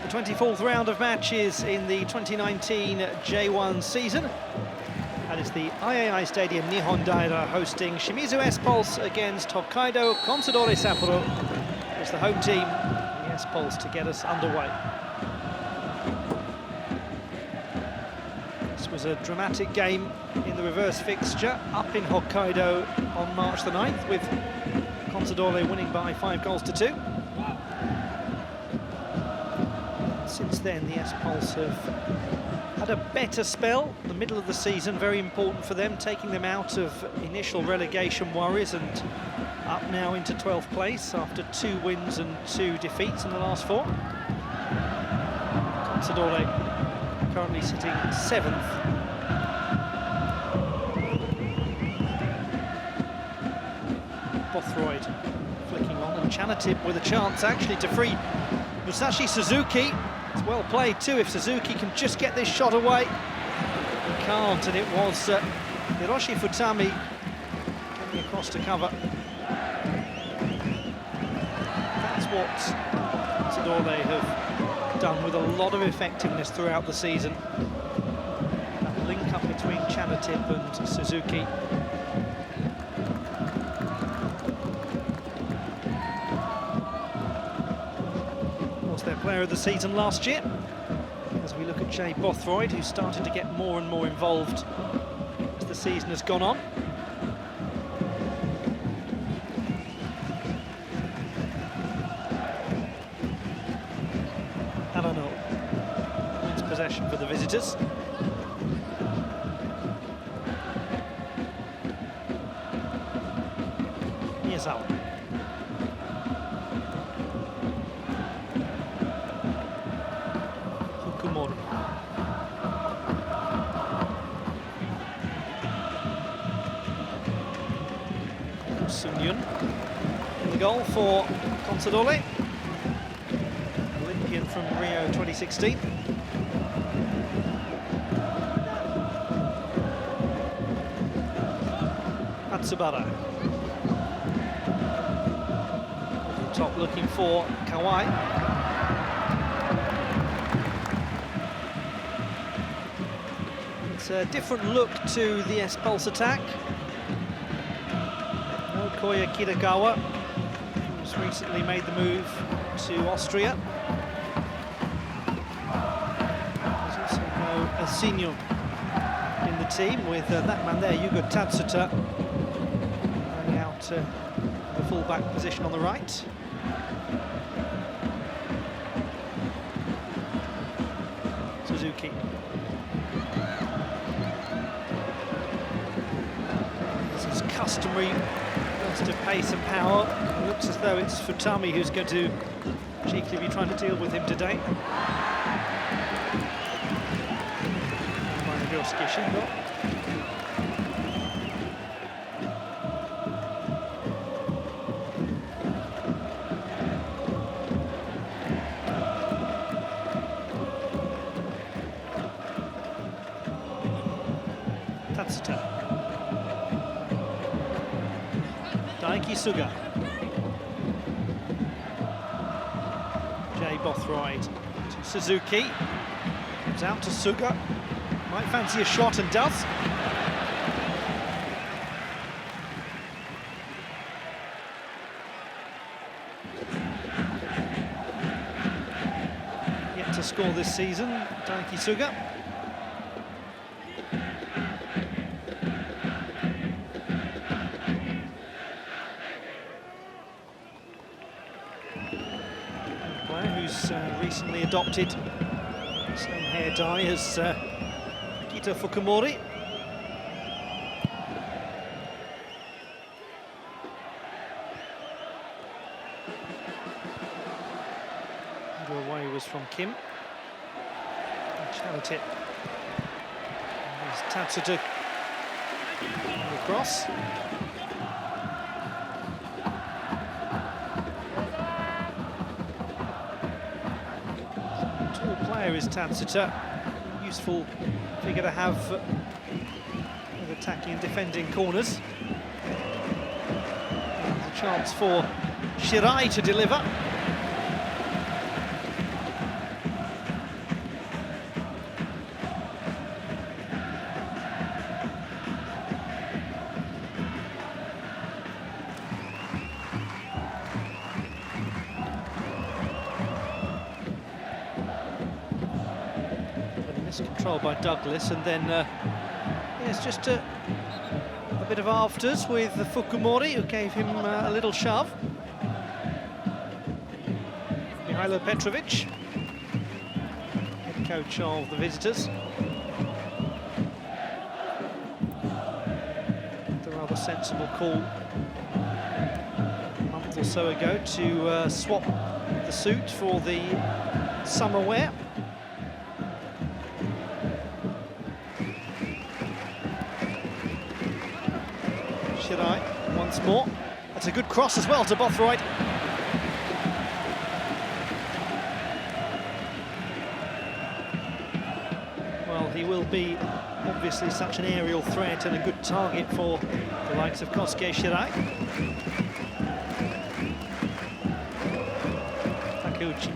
24th round of matches in the 2019 J1 season. That is the IAI Stadium Nihondaira hosting Shimizu S-Pulse against Hokkaido Consadole Sapporo. It's the home team, the S-Pulse, to get us underway. This was a dramatic game in the reverse fixture up in Hokkaido on March the 9th, with Consadole winning by 5-2. Since then, the S-Pulse have had a better spell. The middle of the season, very important for them, taking them out of initial relegation worries and up now into 12th place after 2 wins and 2 defeats in the last 4. Consadole currently sitting 7th. Bothroyd flicking on, and Chanatip with a chance actually to free Musashi Suzuki. It's well played too, if Suzuki can just get this shot away. He can't, and it was Hiroshi Futami coming across to cover. That's what Consadole have done with a lot of effectiveness throughout the season. That link up between Chanatip and Suzuki. Their player of the season last year. As we look at Jay Bothroyd, who's started to get more and more involved as the season has gone on. Arano wins possession for the visitors. Miyazawa. Sun-Yun in the goal for Consadole, Olympian from Rio 2016. Matsubara. Over the top looking for Kawai. It's a different look to the S-Pulse attack. Koya Kitagawa, who's recently made the move to Austria. There's also no Asinyo in the team, with that man there, Yugo Tatsuta, going out the full-back position on the right. Suzuki. This is customary to pace and power. It looks as though it's Futami who's going to cheekily be trying to deal with him today. Tatsuta. Daiki Suga. Jay Bothroyd to Suzuki. Comes out to Suga. Might fancy a shot and does. Yet to score this season, Daiki Suga. Who's recently adopted the same hair dye as Kita Fukumori. The away was from Kim. Chanatip. There's Tatsuta across. Player is Tatsuta, useful figure to have with attacking and defending corners. There's a chance for Shirai to deliver. controlled by Douglas, and then yes, just a bit of afters with Fukumori, who gave him a little shove. Mihailo Petrovic, head coach of the visitors. The rather sensible call a month or so ago to swap the suit for the summer wear. Shirai once more. That's a good cross as well to Bothroyd. Well, he will be obviously such an aerial threat and a good target for the likes of Kosuke Shirai. Takeuchi.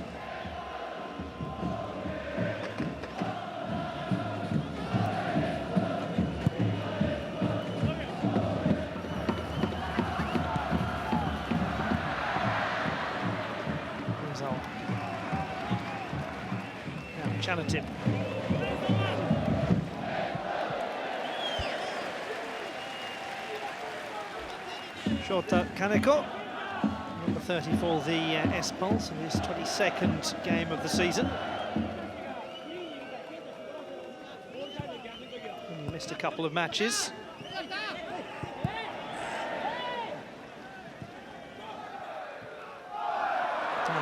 Chanatip. Shota Kaneko, number 30 for the S-Pulse, in his 22nd game of the season. He missed a couple of matches.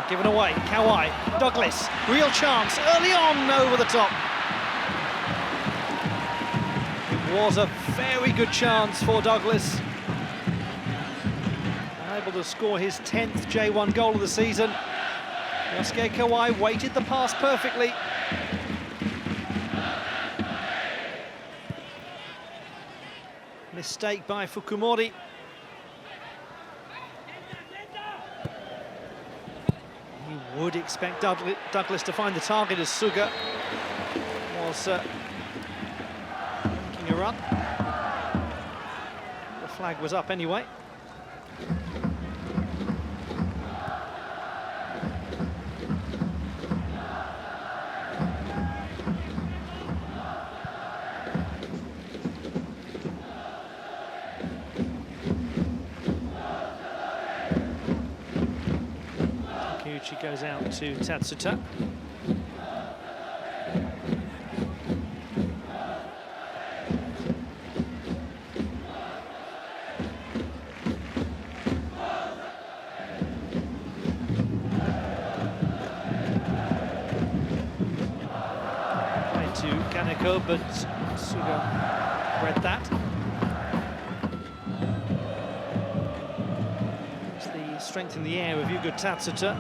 Given away, Kawai, Douglas, real chance, early on, over the top. It was a very good chance for Douglas. Able to score his 10th J1 goal of the season. Yosuke Kawai weighted the pass perfectly. Mistake by Fukumori. You would expect Douglas to find the target as Suga was making a run. The flag was up anyway. Goes out to Tatsuta. Play to Kaneko, but Suga read that. It's the strength in the air of Yugo Tatsuta.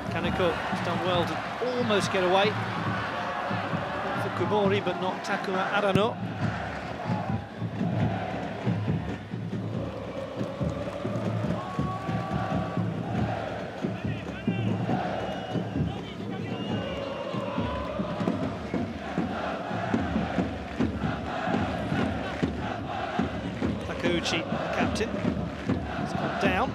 Kaneko has done well to almost get away. Fukumori, but not Takuma Arano. Takeuchi, the captain, has gone down.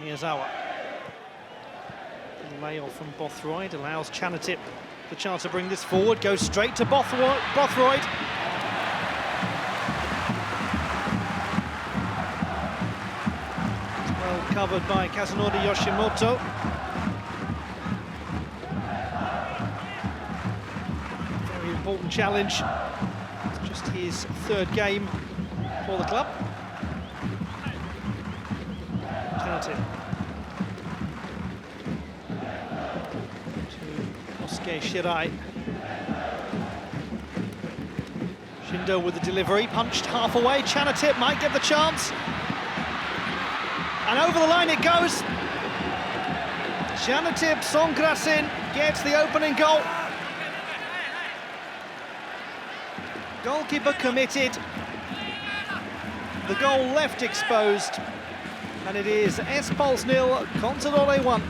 Miyazawa. The layoff from Bothroyd allows Chanatip the chance to bring this forward, goes straight to Bothroyd. Well covered by Kazunori Yoshimoto. Very important challenge. It's just his third game for the club. Chanatip. Kosuke Shirai. Shindo with the delivery, punched half away. Chanatip might get the chance. And over the line it goes. Chanatip Songkrasin gets the opening goal. Goalkeeper committed. The goal left exposed. And it is S-Pulse 0, Consadole 1.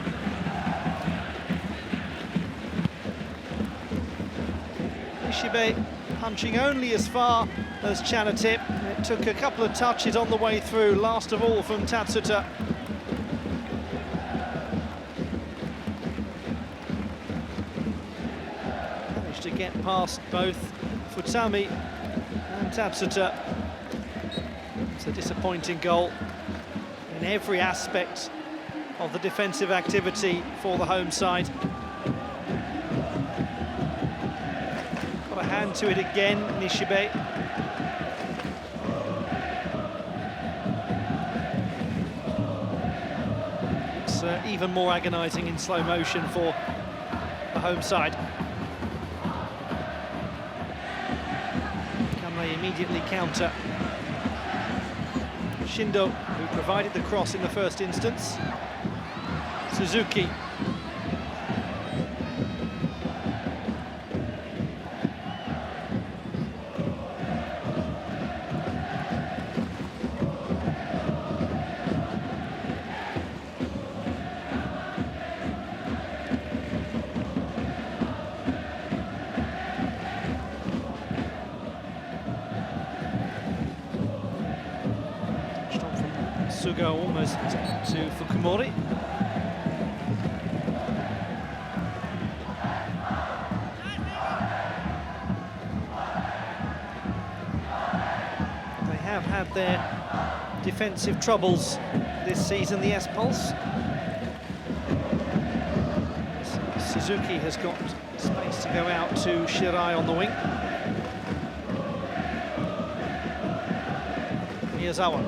Nishibe punching only as far as Chanatip. It took a couple of touches on the way through, last of all from Tatsuta. Managed to get past both Futami and Tatsuta. It's a disappointing goal in every aspect of the defensive activity for the home side. Got a hand to it again, Nishibe. It's even more agonising in slow motion for the home side. Can they immediately counter? Shindo, who provided the cross in the first instance. Suzuki. Touched on from Sugo almost to Fukumori. Had their defensive troubles this season, the S-Pulse. Suzuki has got space to go out to Shirai on the wing. Miyazawa.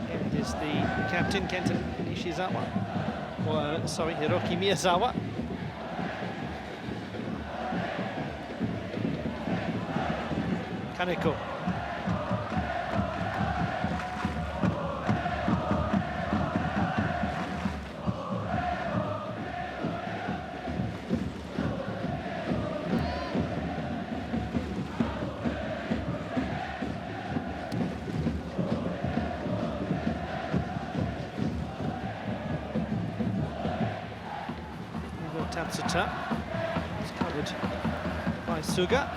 Here it is the captain, Kenta Nishizawa. Sorry, Hiroki Miyazawa. Kaneko. Tatsuta. It's covered by Suga.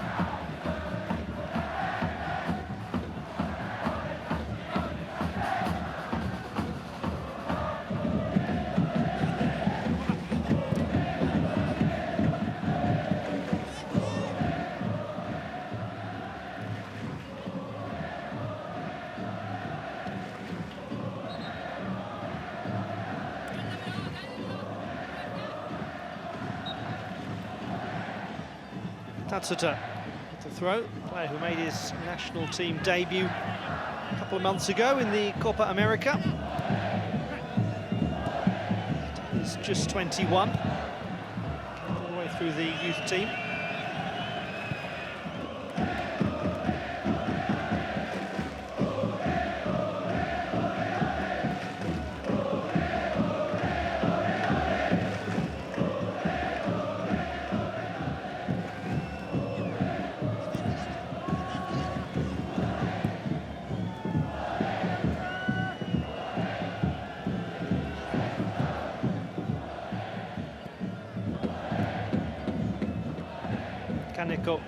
Tatsuta with the throw, player who made his national team debut a couple of months ago in the Copa America. He's just 21, all the way through the youth team. Kaneko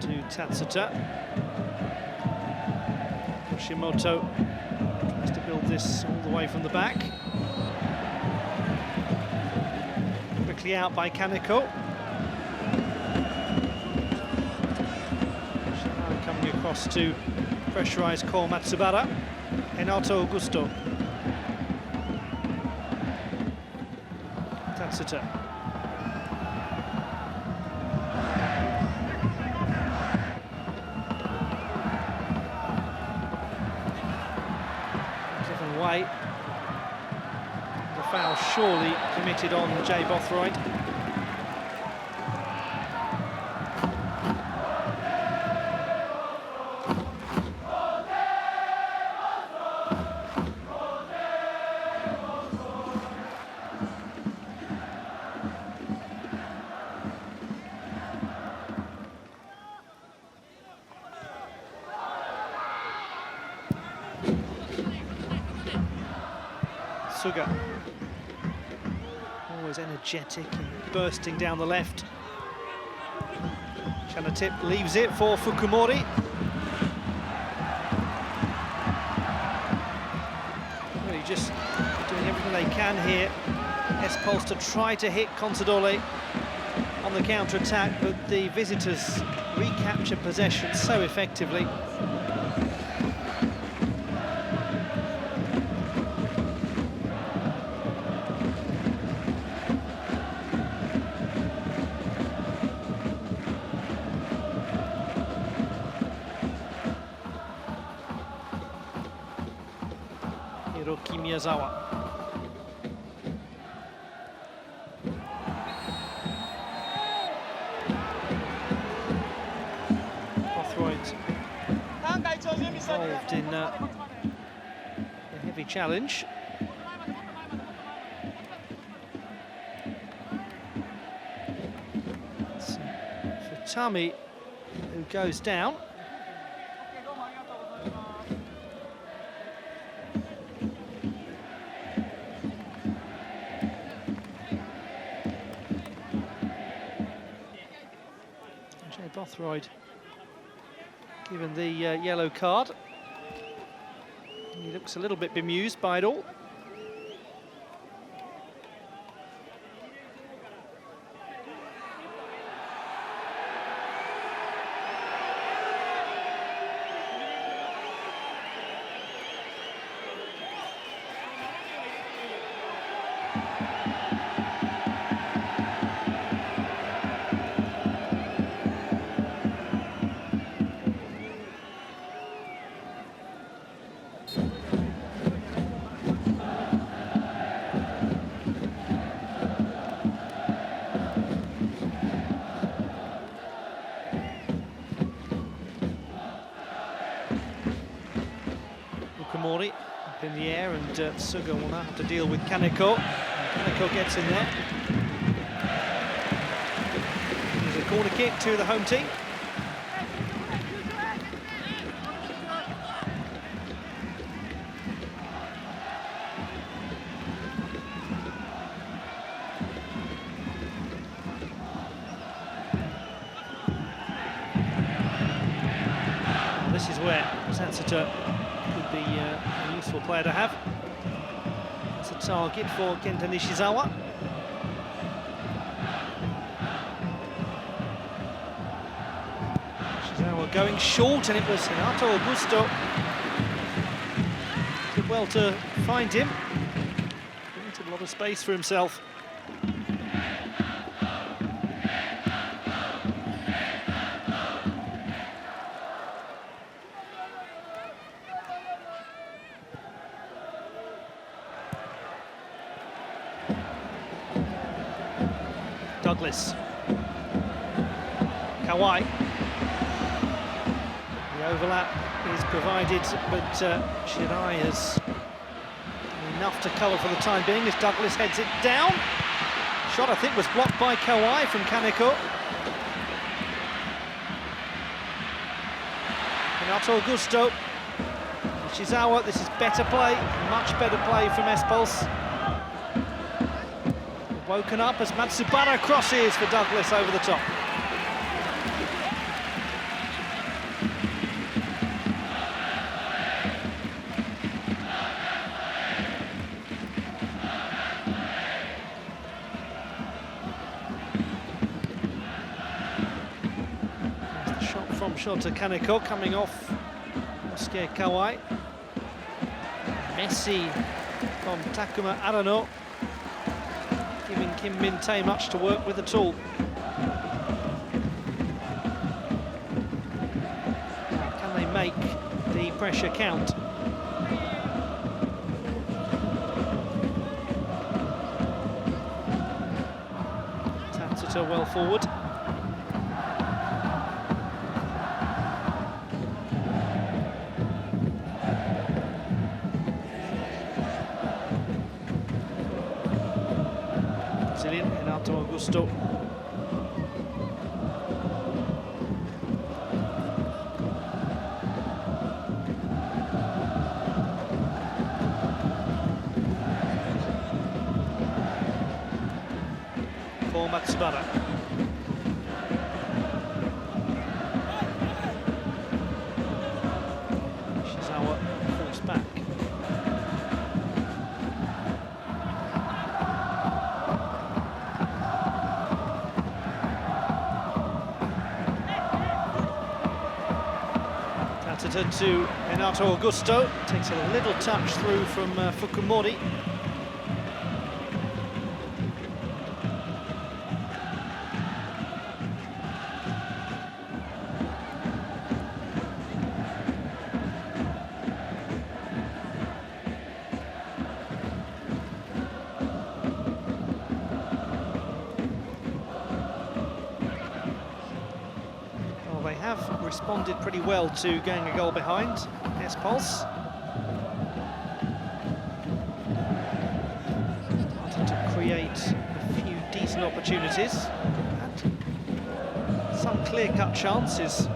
to Tatsuta. Yoshimoto tries to build this all the way from the back. Quickly out by Kaneko. Now coming across to pressurise Ko Matsubara. Renato Augusto. Tatsuta. The foul surely committed on Jay Bothroyd. Suga. Always energetic and bursting down the left. Chanatip leaves it for Fukumori. Really just doing everything they can here. S-Pulse to try to hit Consadole on the counter-attack, but the visitors recapture possession so effectively. Hiroki Miyazawa. Involved in a heavy challenge. It's Futami who goes down. Jay Bothroyd given the yellow card. He looks a little bit bemused by it all. Fukumori up in the air, and Suga will now have to deal with Kaneko. Kaneko gets in there. There's a corner kick to the home team. This is where Satsuta could be a useful player to have. It's a target for Kenta Nishizawa. Nishizawa going short, and it was Renato Augusto. Did well to find him. Created a lot of space for himself. Douglas. Kawai. The overlap is provided, but Shirai has enough to cover for the time being as Douglas heads it down. Shot, I think, was blocked by Kawai from Kaneko. Renato Augusto. Nishizawa, this is better play, much better play from S-Pulse. Woken up as Matsubara crosses for Douglas over the top. There's the shot from Shota Kaneko coming off Osuke Kawai. Messi from Takuma Arano, giving Kim Min-tae much to work with at all. Can they make the pressure count? Tatsuta well forward. Renato Augusto. Matsubara. Shizawa falls back. Tatata to Renato Augusto. Takes a little touch through from Fukumori. They have responded pretty well to going a goal behind. S-Pulse started to create a few decent opportunities and some clear-cut chances.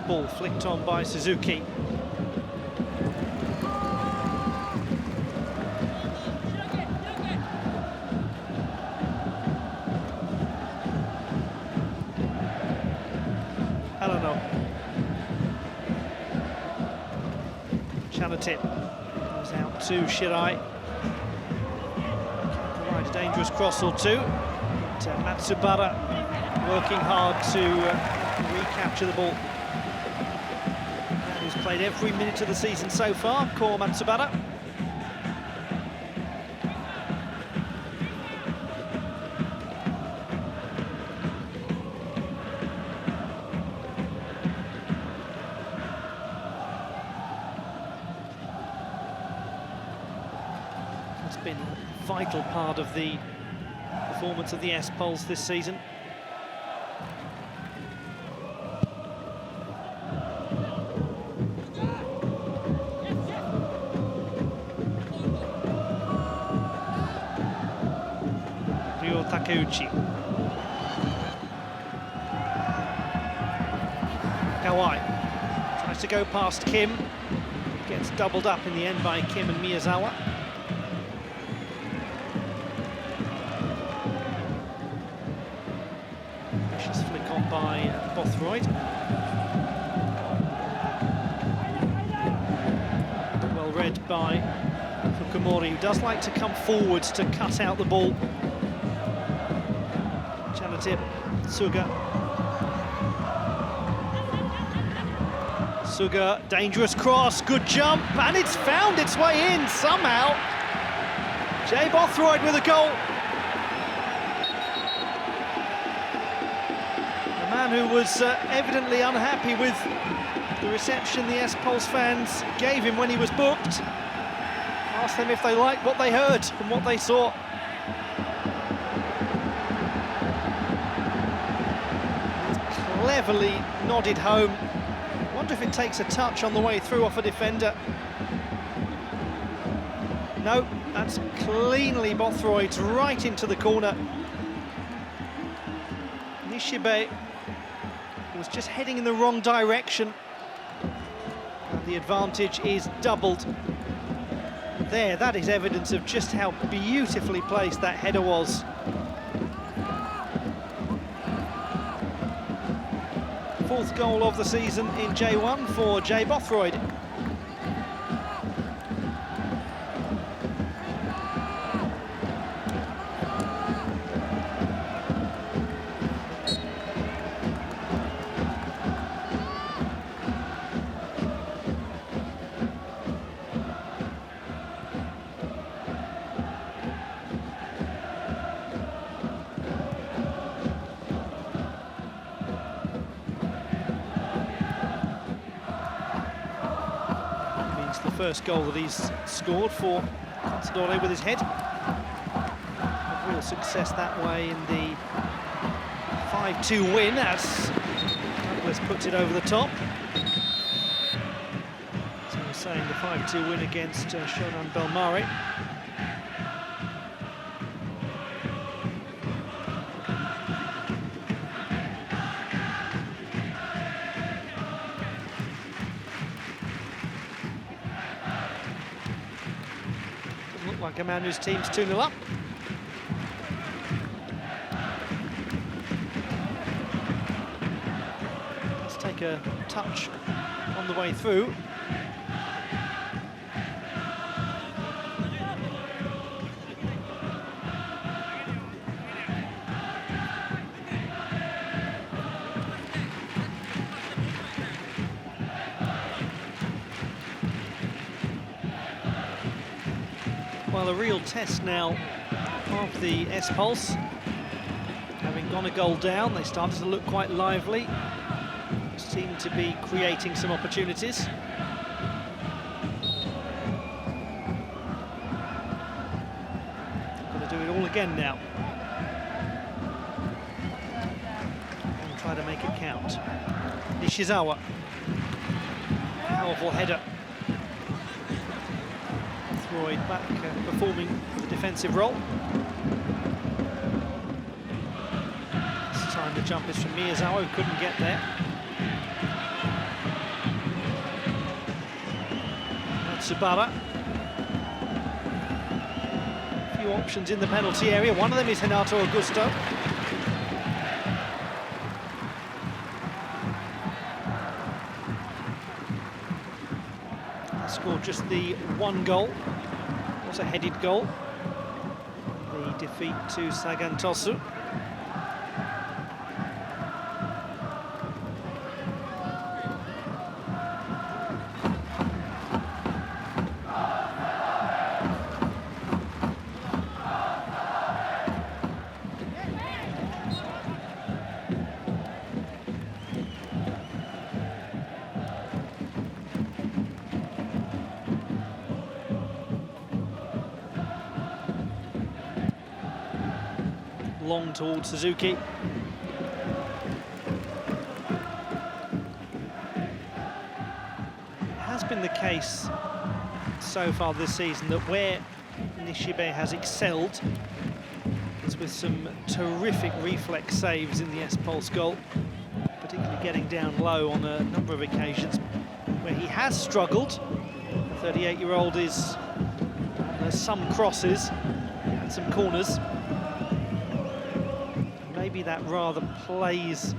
Ball flicked on by Suzuki. Heleno. Chanatip goes out to Shirai. Provide a dangerous cross or two. But, Matsubara working hard to recapture the ball. He's played every minute of the season so far, Ko Matsubara. It's been a vital part of the performance of the S-Pulse this season. Takeuchi. Kawai tries to go past Kim, gets doubled up in the end by Kim and Miyazawa. Vicious flick on by Bothroyd. Well read by Fukumori, who does like to come forwards to cut out the ball. Tip, Suga. Suga, dangerous cross, good jump, and it's found its way in somehow. Jay Bothroyd with a goal. The man who was evidently unhappy with the reception the S-Pulse fans gave him when he was booked. Asked them if they liked what they heard and what they saw. Cleverly nodded home. Wonder if it takes a touch on the way through off a defender. No, that's cleanly Bothroyd's right into the corner. Nishibe was just heading in the wrong direction. And the advantage is doubled. There, that is evidence of just how beautifully placed that header was. Fourth goal of the season in J1 for Jay Bothroyd. First goal that he's scored for Consadole with his head. A real success that way in the 5-2 win as Douglas puts it over the top. So we're saying the 5-2 win against Shonan Bellmare. Wagamanu's team's 2-0 up. Let's take a touch on the way through. Well, a real test now of the S-Pulse. Having gone a goal down, they started to look quite lively. Seem to be creating some opportunities. Got to do it all again now. And try to make it count. Nishizawa. Powerful header. Freud back performing the defensive role. This time the jump is from Miyazawa, who couldn't get there. Tsubara. A few options in the penalty area. One of them is Renato Augusto. Scored just the one goal. It was a headed goal. The defeat to Sagan Tosu. Long towards Suzuki. It has been the case so far this season that where Nishibe has excelled is with some terrific reflex saves in the S-Pulse goal, particularly getting down low on a number of occasions. Where he has struggled, the 38-year-old is there's some crosses and some corners. Maybe that rather plays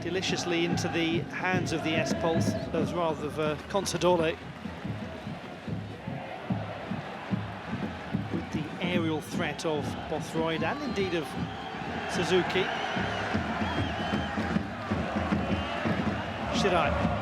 deliciously into the hands of the S-Pulse, as rather of Consadole. With the aerial threat of Bothroyd and indeed of Suzuki. Shirai.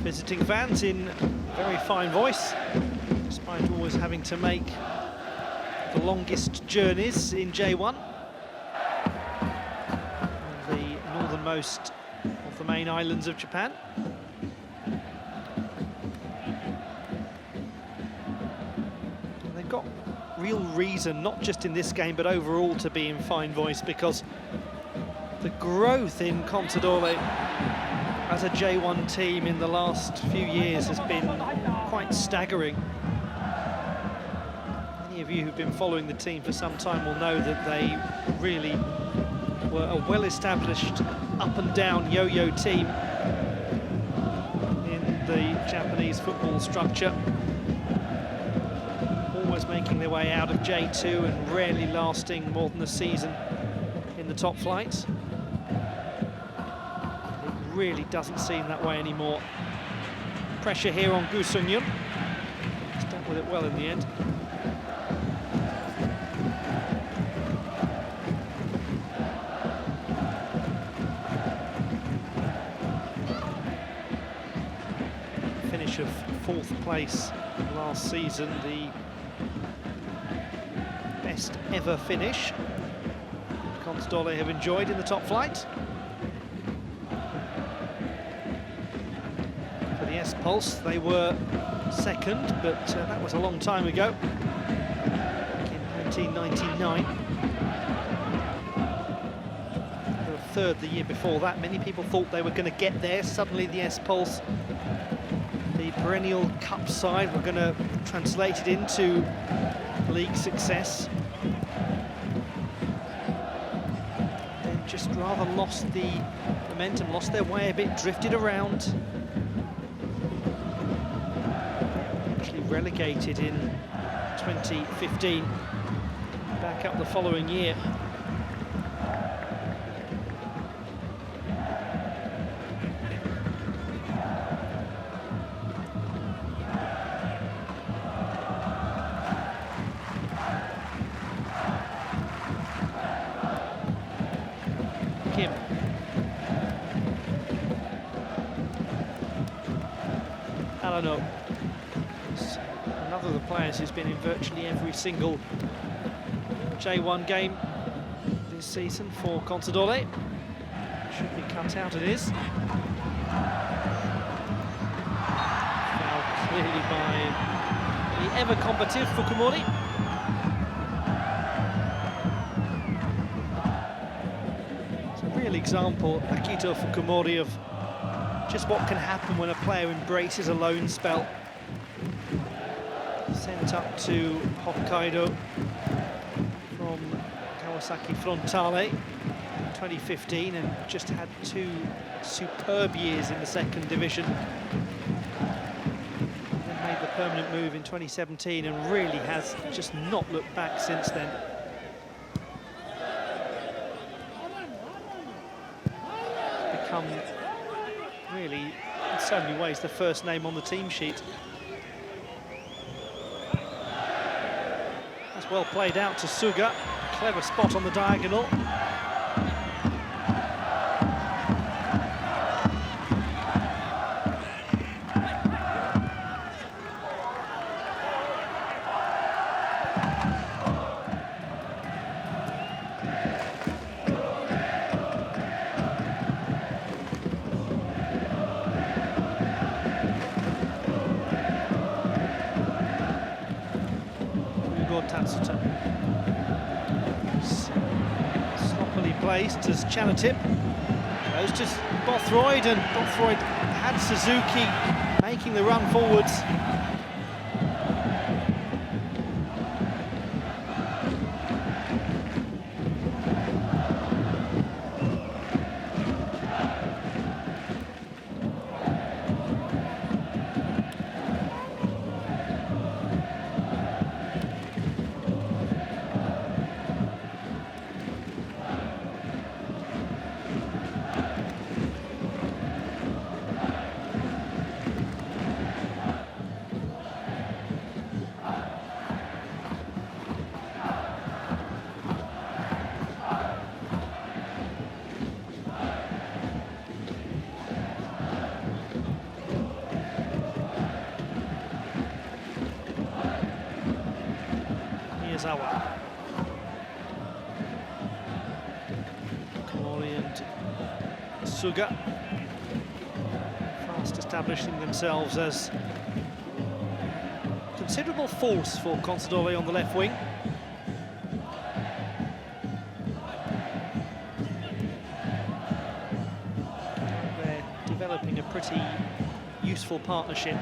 Visiting fans in very fine voice, despite always having to make the longest journeys in J1. The northernmost of the main islands of Japan. And they've got real reason, not just in this game, but overall to be in fine voice, because the growth in Consadole as a J1 team in the last few years has been quite staggering. Many of you who've been following the team for some time will know that they really were a well-established up and down yo-yo team in the Japanese football structure. Always making their way out of J2 and rarely lasting more than a season in the top flight. Really doesn't seem that way anymore. Pressure here on Gu Sung-yun. Stuck with it well in the end. Finish of 4th place last season, the best best ever finish Consadole have enjoyed in the top flight. For the S-Pulse, they were second, but that was a long time ago, back in 1999. They were third the year before that. Many people thought they were going to get there. Suddenly the S-Pulse, the perennial cup side, were going to translate it into league success. Then just rather lost the momentum, lost their way a bit, drifted around. Actually relegated in 2015, back up the following year. Alano, another of the players who's been in virtually every single J1 game this season for Consadole. Should be cut out, it is. Foul clearly by the ever-combative Fukumori. It's a real example, Akito Fukumori, of just what can happen when a player embraces a loan spell. Sent up to Hokkaido from Kawasaki Frontale in 2015 and just had two superb years in the second division. Then made the permanent move in 2017 and really has just not looked back since then. Become really, in so many ways, the first name on the team sheet. That's well played out to Suga. Clever spot on the diagonal. Tatsuta. Sloppily placed as Chanatip goes to Bothroyd, and Bothroyd had Suzuki making the run forwards. Komori and Suga fast establishing themselves as considerable force for Consadole on the left wing. They're developing a pretty useful partnership.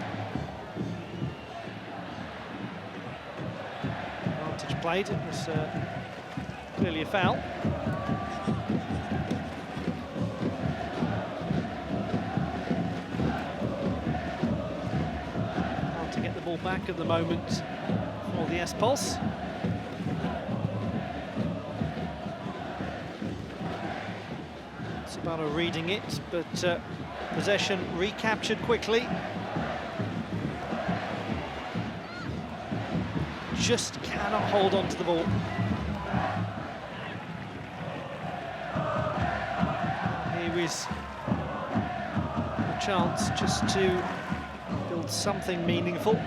Played, it was clearly a foul. Hard to get the ball back at the moment for the S-Pulse. Sapporo reading it, but possession recaptured quickly. Just cannot hold on to the ball. Here is a chance just to build something meaningful.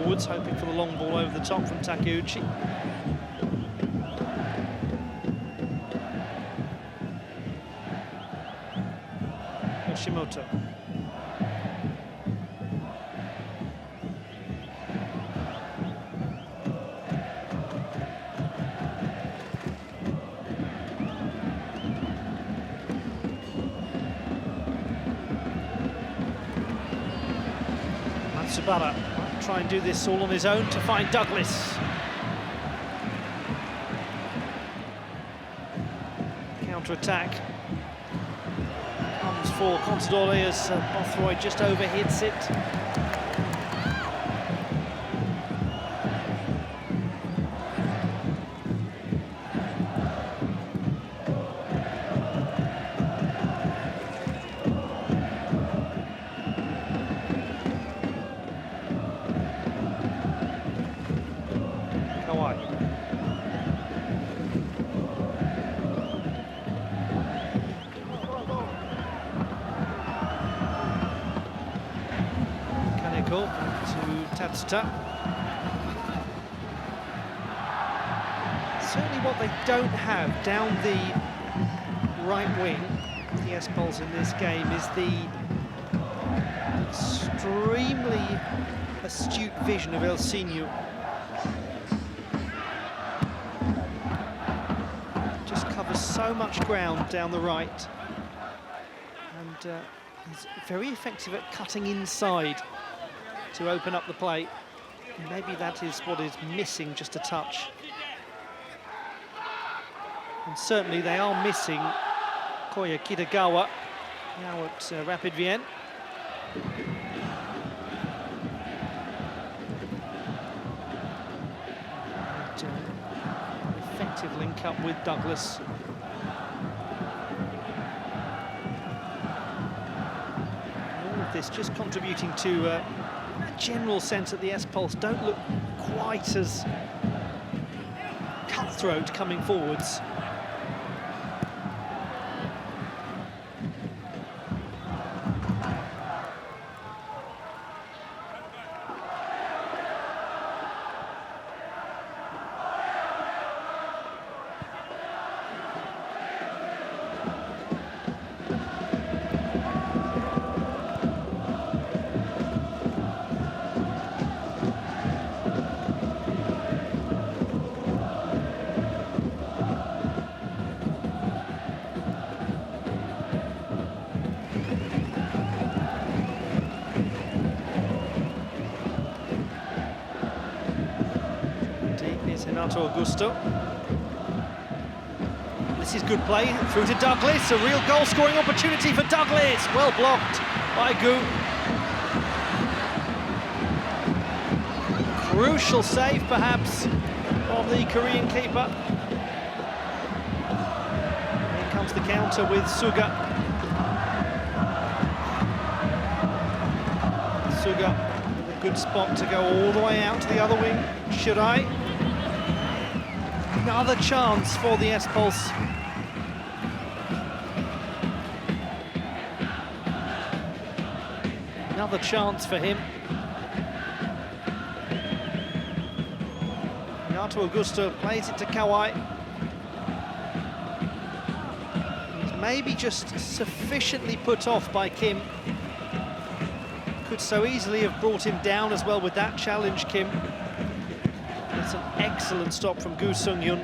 forwards, hoping for the long ball over the top from Takeuchi. Yoshimoto. Matsubara might try and do this all on his own to find Douglas. Counter-attack comes for Consadole as Bothroyd just overhits it. To Tatsuta. Certainly what they don't have down the right wing, the S-Pulse in this game, is the extremely astute vision of Elsinho. Just covers so much ground down the right, and he's very effective at cutting inside to open up the play. Maybe that is what is missing, just a touch. And certainly they are missing Koya Kitagawa, now at Rapid Vienna. Effective link up with Douglas. And all of this just contributing to a general sense that the S-Pulse don't look quite as cutthroat coming forwards. Renato Augusto. This is good play through to Douglas. A real goal-scoring opportunity for Douglas. Well blocked by Gu. Crucial save, perhaps, of the Korean keeper. Here comes the counter with Suga. Suga with a good spot to go all the way out to the other wing. Shirai. Another chance for the S-Pulse. Another chance for him. Renato Augusto plays it to Kawai. He's maybe just sufficiently put off by Kim. Could so easily have brought him down as well with that challenge, Kim. It's an excellent stop from Gu Sung-hyun.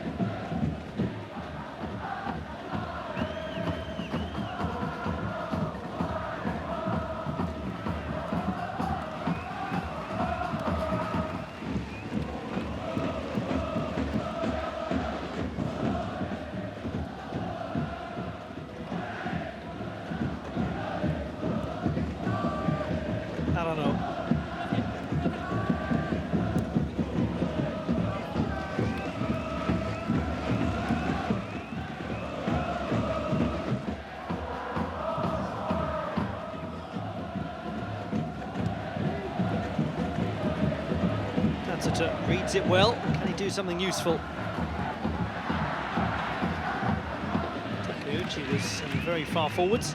I don't know. Tatsuta reads it well. Can he do something useful? Takeuchi was very far forwards.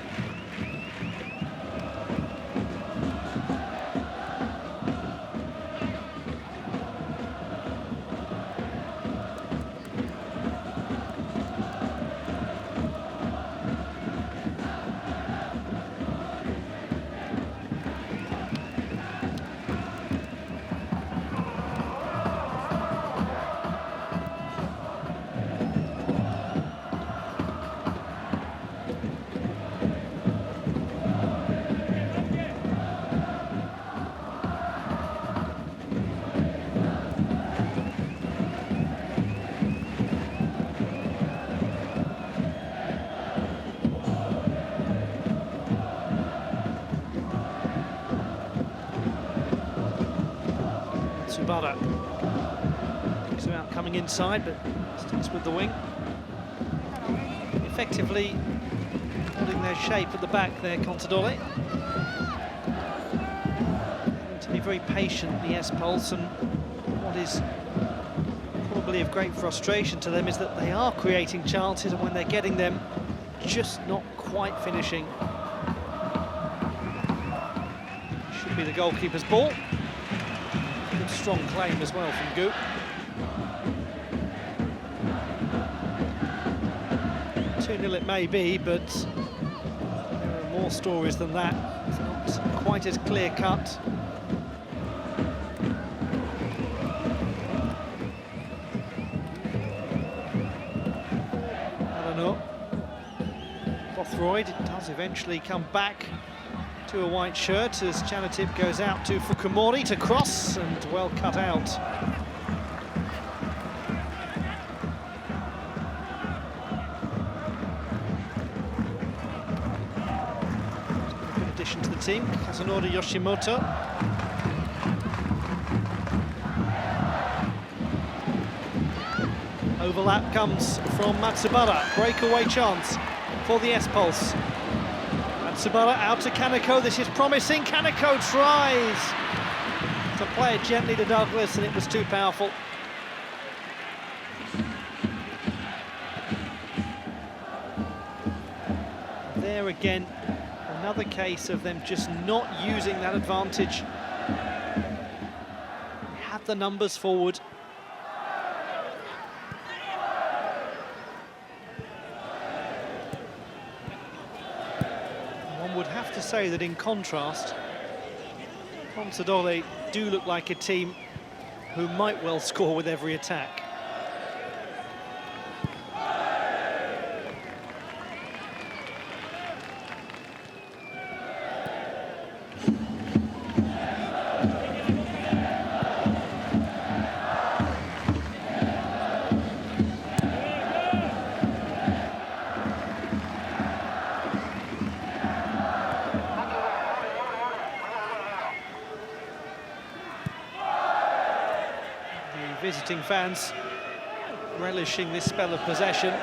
Matsubara takes him out coming inside, but sticks with the wing. Effectively holding their shape at the back there, Consadole. Having to be very patient, the S-Pulse, and what is probably of great frustration to them is that they are creating chances, and when they're getting them, just not quite finishing. Should be the goalkeeper's ball. Good strong claim as well from Gu. 2-0 it may be, but there are more stories than that. It's not quite as clear-cut. Bothroyd does eventually come back to a white shirt as Chanatip goes out to Fukumori to cross, and well cut out. Good addition to the team, Kazunori Yoshimoto. Overlap comes from Matsubara, breakaway chance for the S-Pulse. Matsubara out to Kaneko, this is promising, Kaneko tries to play it gently to Douglas, and it was too powerful. There again, another case of them just not using that advantage. They had the numbers forward. Would have to say that in contrast, Consadole do look like a team who might well score with every attack. Visiting fans relishing this spell of possession.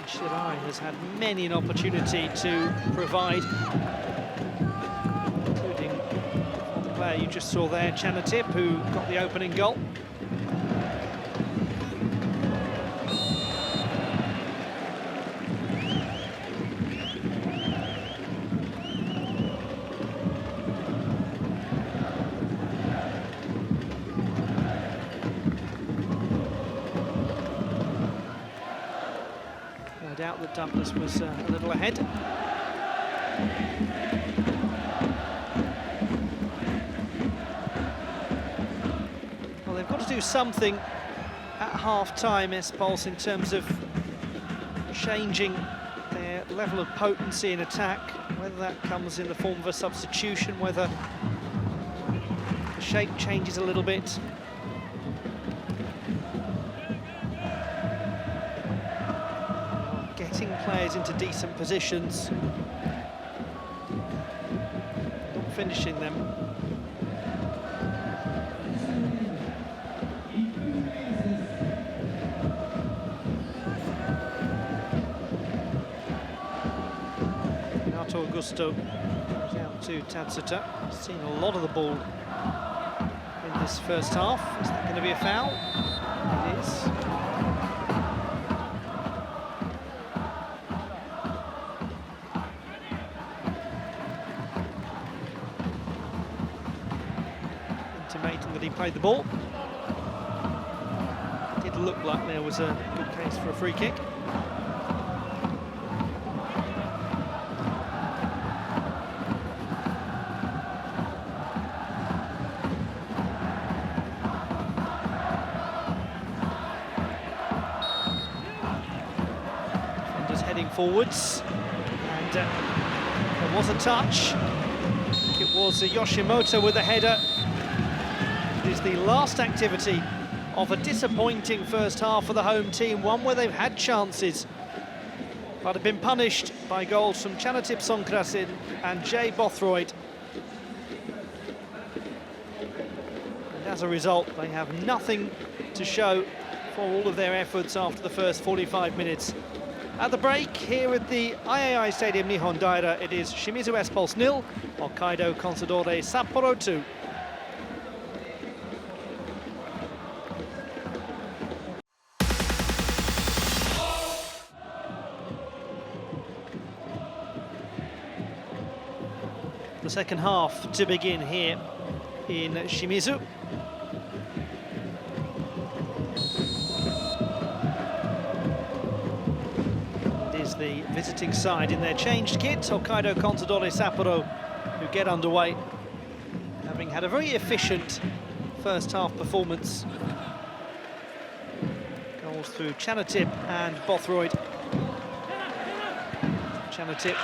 Shirai has had many an opportunity to provide, including the player you just saw there, Chanatip, who got the opening goal. Doubt that Douglas was a little ahead. Well, they've got to do something at half-time, S-Pulse, in terms of changing their level of potency in attack, whether that comes in the form of a substitution, whether the shape changes a little bit. Getting players into decent positions, not finishing them. Renato Augusto goes out to Tatsuta. Seen a lot of the ball in this first half. Is that going to be a foul? It is. Intimating that he played the ball. It did look like there was a good case for a free kick. Defenders heading forwards, and there was a touch. I think it was Yoshimoto with a header. It is the last activity of a disappointing first half for the home team, one where they've had chances but have been punished by goals from Chanatip Songkrasin and Jay Bothroyd. And as a result, they have nothing to show for all of their efforts after the first 45 minutes. At the break, here at the IAI Stadium Nihondaira, it is Shimizu S-Pulse 0, Hokkaido Consadole Sapporo 2. The second half to begin here in Shimizu. It is the visiting side in their changed kit, Hokkaido Consadole Sapporo, who get underway, having had a very efficient first half performance. Goals through Chanatip and Bothroyd. Chanatip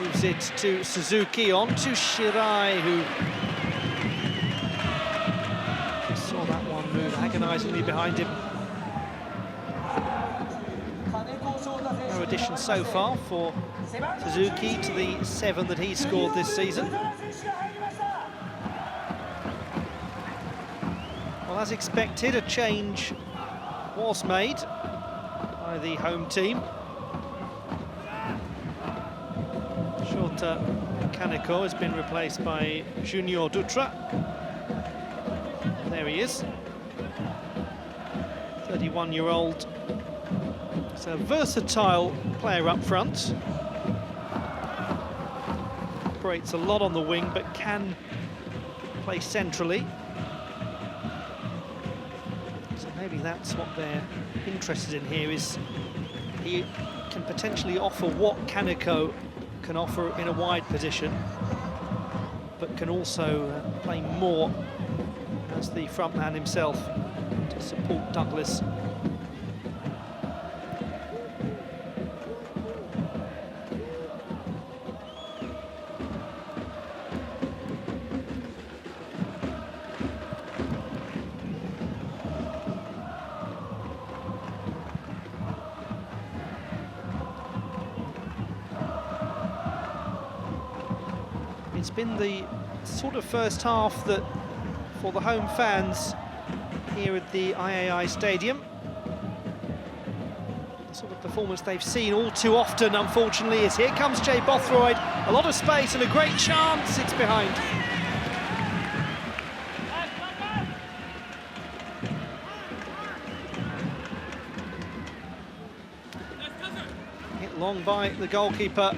moves it to Suzuki, on to Shirai, who saw that one move agonisingly behind him. No addition so far for Suzuki to the 7 that he scored this season. Well, as expected, a change was made by the home team. Shota Kaneko has been replaced by Junior Dutra. There he is, 31-year-old. He's a versatile player up front. Operates a lot on the wing, but can play centrally. So maybe that's what they're interested in here, is he can potentially offer what Kaneko can offer in a wide position, but can also play more as the front man himself to support Douglas. It's been the sort of first half that, for the home fans here at the IAI Stadium, the sort of performance they've seen all too often, unfortunately, is here comes Jay Bothroyd, a lot of space and a great chance, it's behind. Hit long by the goalkeeper.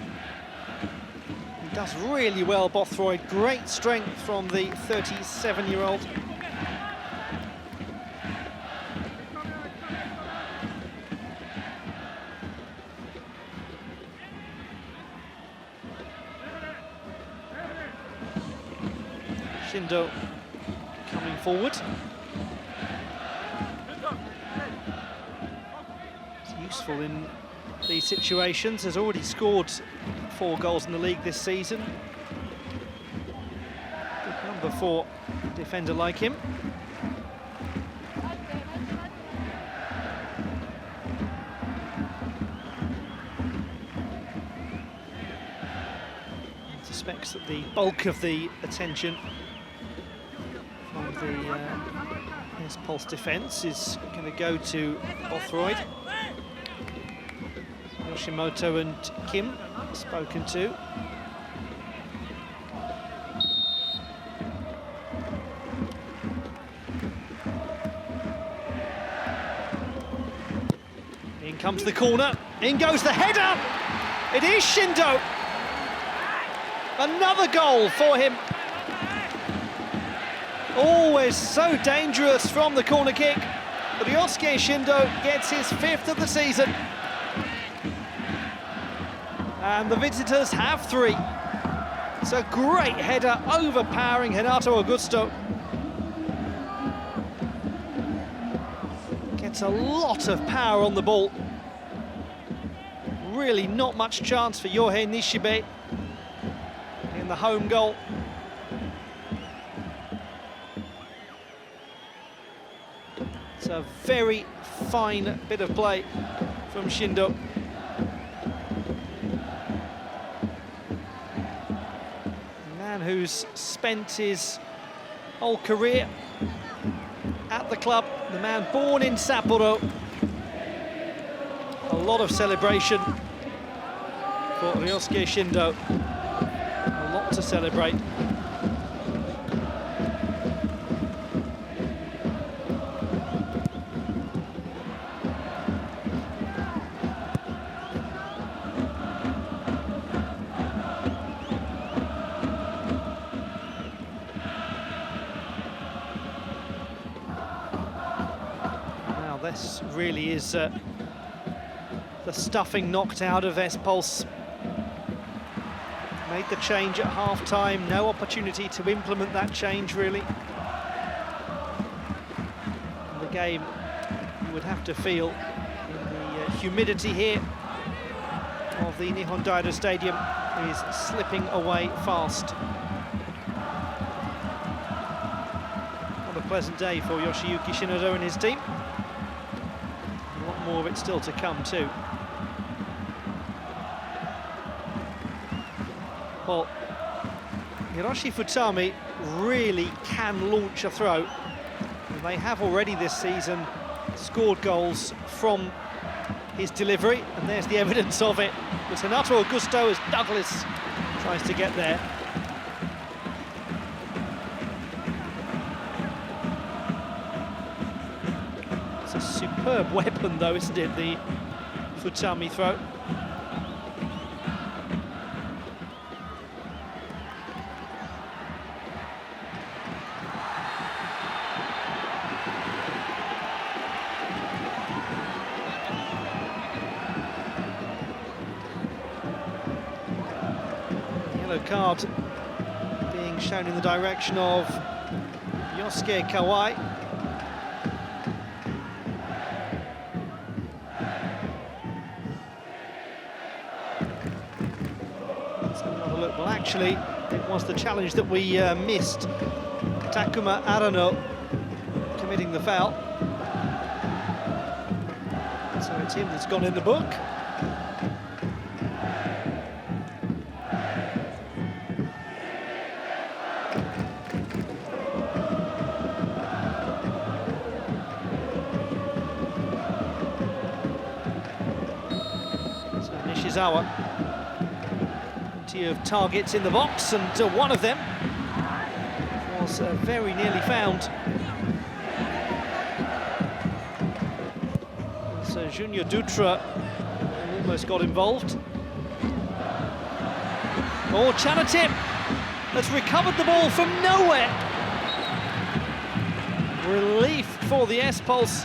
Does really well, Bothroyd. Great strength from the 37-year-old. Shindo coming forward. It's useful in these situations. Has already scored 4 goals in the league this season. Good number for a defender like him. Suspects that the bulk of the attention from the S-Pulse defence is going to go to Bothroyd. Yoshimoto and Kim spoken to. In comes the corner, in goes the header! It is Shindo! Another goal for him. Always so dangerous from the corner kick, but Ryosuke Shindo gets his 5th of the season. And the visitors have 3. It's a great header, overpowering Renato Augusto. Gets a lot of power on the ball. Really not much chance for Yohei Nishibe in the home goal. It's a very fine bit of play from Shindo. man who's spent his whole career at the club, the man born in Sapporo. A lot of celebration for Ryosuke Shindo. A lot to celebrate. This really is the stuffing knocked out of S-Pulse. Made the change at half-time, no opportunity to implement that change, really. And the game, you would have to feel, in the humidity here of the Nihondaira Stadium, is slipping away fast. What a pleasant day for Yoshiyuki Shinoda and his team. More of it still to come too. Well, Hiroshi Futami really can launch a throw. And they have already this season scored goals from his delivery, and there's the evidence of it. With Renato Augusto as Douglas tries to get there. A superb weapon, though, isn't it, the Futami throw? Yellow card being shown in the direction of Yosuke Kawai. Well, actually, it was the challenge that we missed. Takuma Arano committing the foul. So it's him that's gone in the book. So Nishizawa. Of targets in the box, and one of them was very nearly found. So Junior Dutra almost got involved. Oh, Chanatim has recovered the ball from nowhere. Relief for the S-Pulse.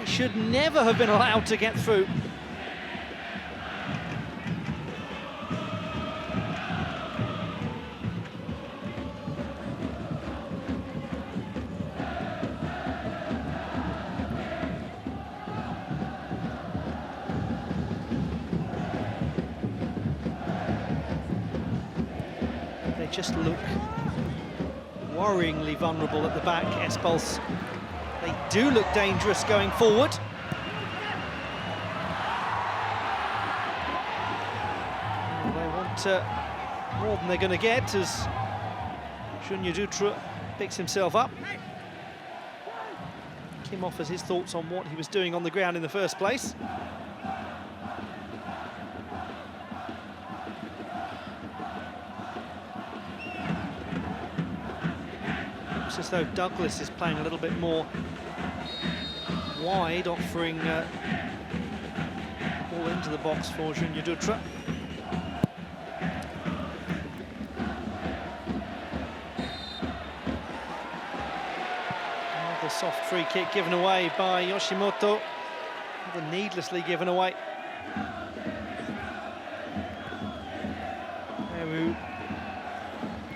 He should never have been allowed to get through. Just look worryingly vulnerable at the back, S-Pulse. They do look dangerous going forward. They want more than they're going to get as Junior Dutra picks himself up. Kim offers his thoughts on what he was doing on the ground in the first place. As though Douglas is playing a little bit more wide, offering ball into the box for Junior Dutra. Another soft free kick given away by Yoshimoto, rather needlessly given away. Meru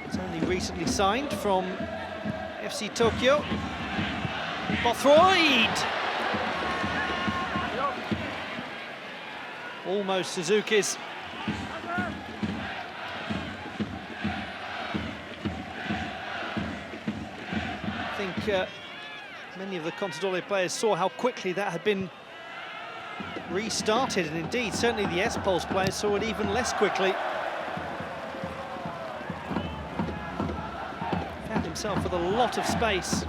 is only recently signed from FC Tokyo. Bothroyd! Almost Suzuki's. I think many of the Consadole players saw how quickly that had been restarted, and indeed, certainly the S-Pulse players saw it even less quickly. himself with a lot of space.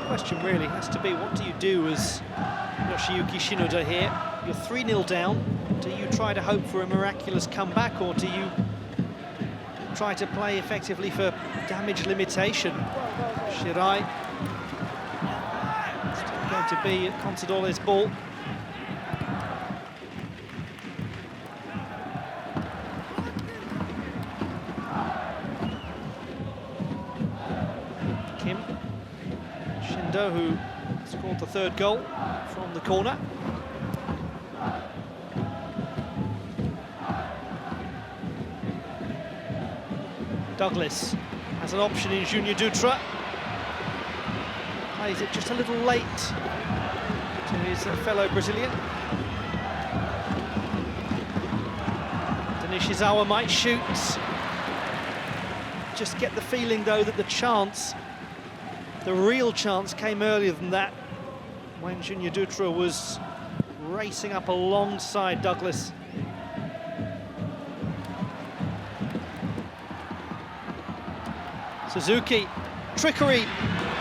Question really has to be, what do you do as Yoshiyuki Shinoda here? You're 3-0 down. Do you try to hope for a miraculous comeback, or do you try to play effectively for damage limitation? Shirai still going to be at Consadole's ball. Kim Shindo, who scored the third goal from the corner. Douglas has an option in Junior Dutra. Plays it just a little late to his fellow Brazilian. Nishizawa might shoot. Just get the feeling, though, that the chance, the real chance, came earlier than that, when Junior Dutra was racing up alongside Douglas. Suzuki, trickery,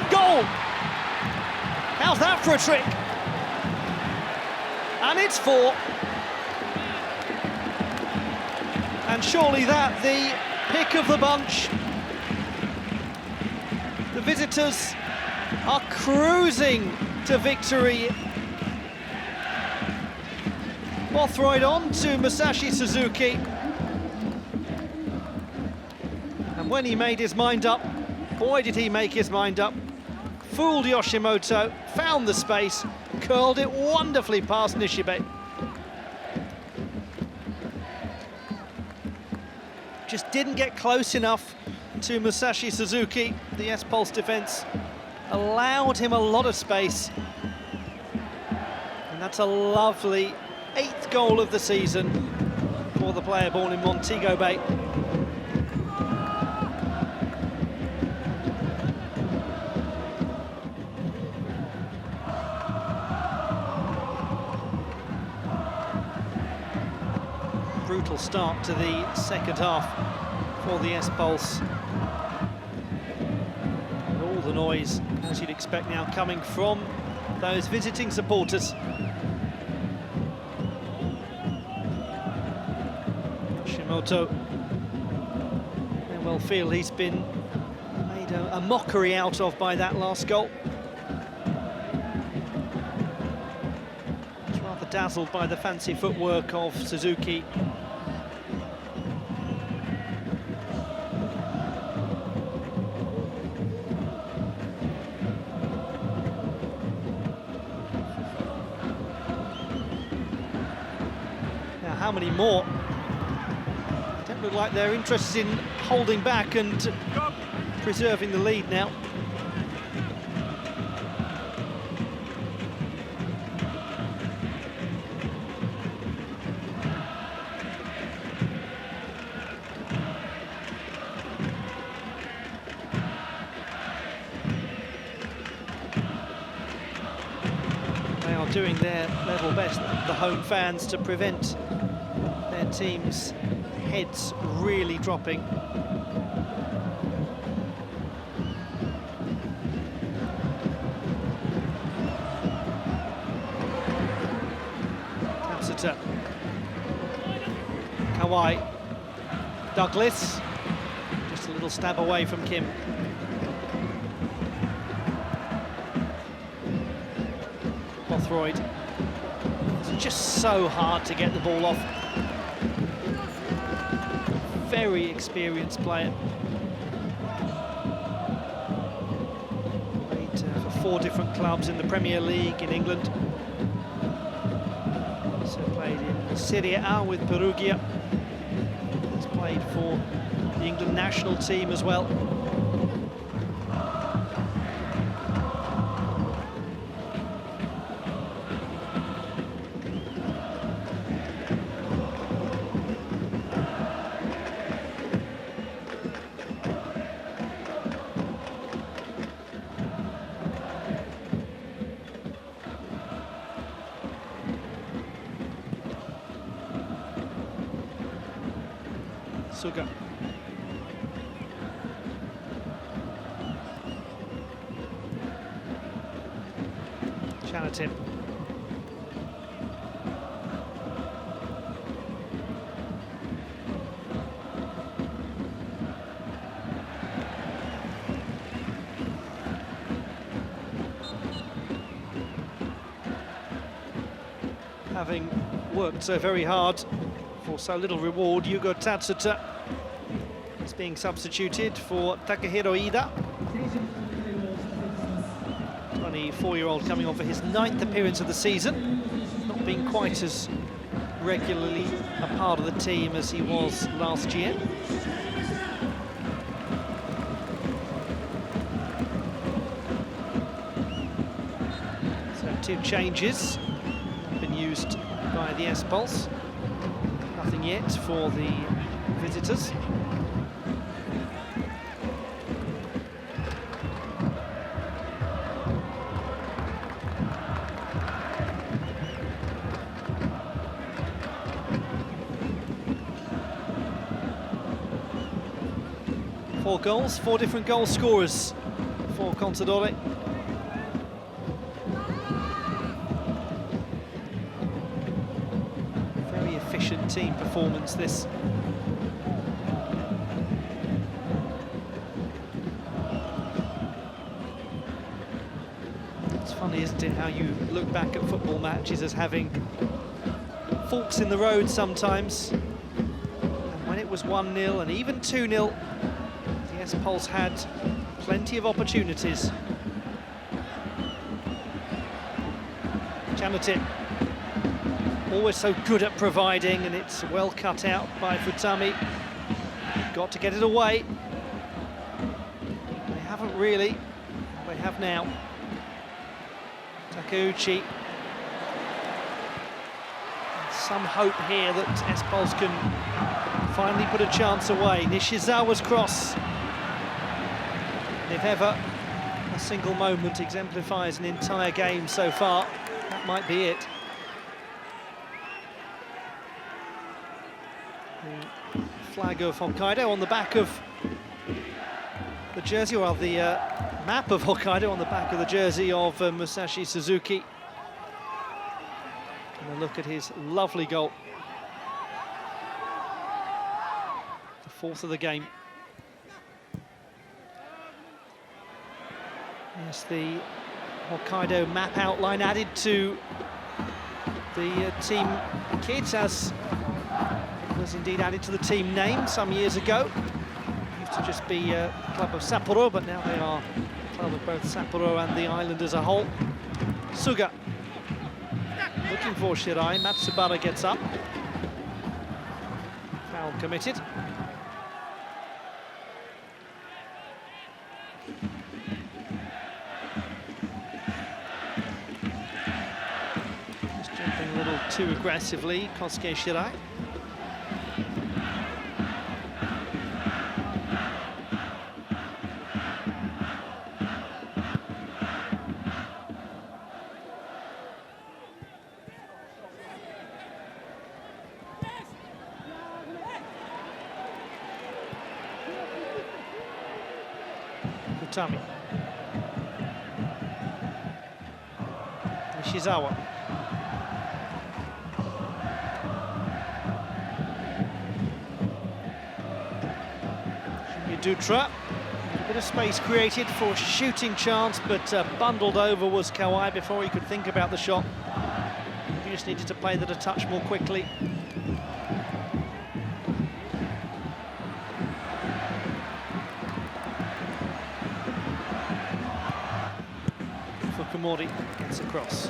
goal! How's that for a trick? And it's 4. And surely that the pick of the bunch. The visitors are cruising to victory. Bothroyd on to Masashi Suzuki. And when he made his mind up, boy did he make his mind up. Fooled Yoshimoto, found the space, curled it wonderfully past Nishibe. Just didn't get close enough to Masashi Suzuki. The S-Pulse defence allowed him a lot of space. And that's a lovely 8th goal of the season for the player born in Montego Bay. Brutal start to the second half for the S-Pulse. All the noise, as you'd expect now, coming from those visiting supporters. Shimoto may well feel he's been made a mockery out of by that last goal. He's rather dazzled by the fancy footwork of Suzuki. How many more? Don't look like they're interested in holding back and preserving the lead now. They are doing their level best, the home fans, to prevent their team's heads really dropping. Tatsuta, Kawai, Douglas, just a little stab away from Kim. Bothroyd. It's just so hard to get the ball off. Very experienced player. Played for 4 different clubs in the Premier League in England. Also played in Serie A with Perugia. He's played for the England national team as well. Suga. Chanatin. Having worked so very hard for so little reward, Yugo Tatsuta is being substituted for Takehiro Ida. 24-year-old coming on for his 9th appearance of the season. Not been quite as regularly a part of the team as he was last year. So 2 changes been used by the S-Pulse. Nothing yet for the visitors. Four goals, 4 different goal scorers for Consadole. Very efficient team performance, this. It's funny, isn't it, how you look back at football matches as having forks in the road sometimes. And when it was 1-0 and even 2-0, the S-Pulse had plenty of opportunities. Chanatin, always so good at providing, and it's well cut out by Futami. Got to get it away. They haven't really. They have now. Takeuchi. Some hope here that S-Pulse can finally put a chance away. Nishizawa's cross. If ever a single moment exemplifies an entire game so far, that might be it. The flag of Hokkaido on the back of the jersey, or the map of Hokkaido on the back of the jersey of Musashi Suzuki. And a look at his lovely goal. The 4th of the game. Yes, the Hokkaido map outline added to the team kit, as was indeed added to the team name some years ago. Used to just be Club of Sapporo, but now they are Club of both Sapporo and the island as a whole. Suga looking for Shirai. Matsubara gets up. Foul committed. Just jumping a little too aggressively, Kosuke Shirai. Futami. Nishizawa. Dutra. A bit of space created for a shooting chance, but bundled over was Kawai before he could think about the shot. He just needed to play that a touch more quickly. Fukumori gets across.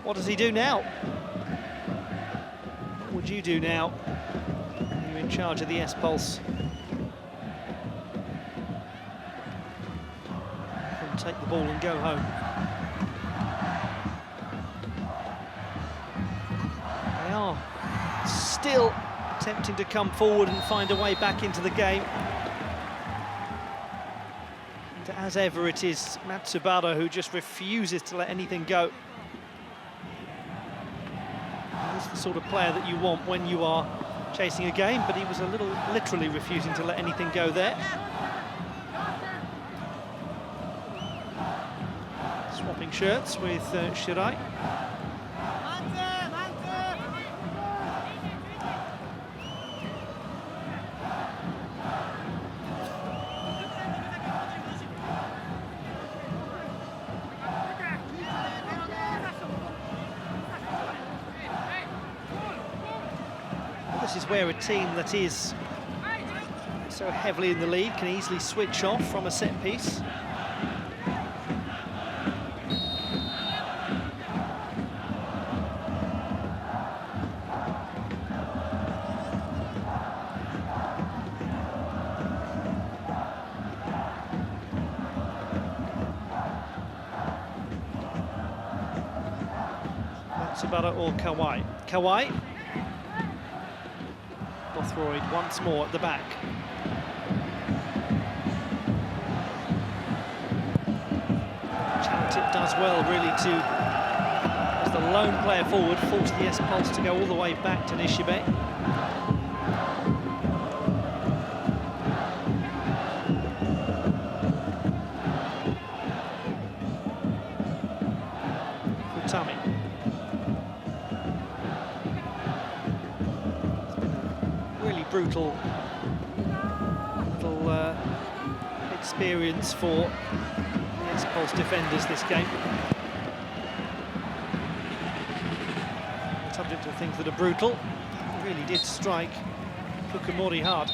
What does he do now? What would you do now? You're in charge of the S-Pulse. And take the ball and go home. They are still attempting to come forward and find a way back into the game. And as ever, it is Matsubara who just refuses to let anything go. He's the sort of player that you want when you are chasing a game, but he was a little literally refusing to let anything go there. Swapping shirts with Shirai. This is where a team that is so heavily in the lead can easily switch off from a set piece. Matsubara or Kawai. Kawai. Bothroyd once more at the back. Chantip does well, really, to, as the lone player forward, force the S-Pulse to go all the way back to Nishibe. Futami. Brutal little experience for the S-Pulse defenders this game. Subject to things that are brutal. He really did strike Fukumori hard.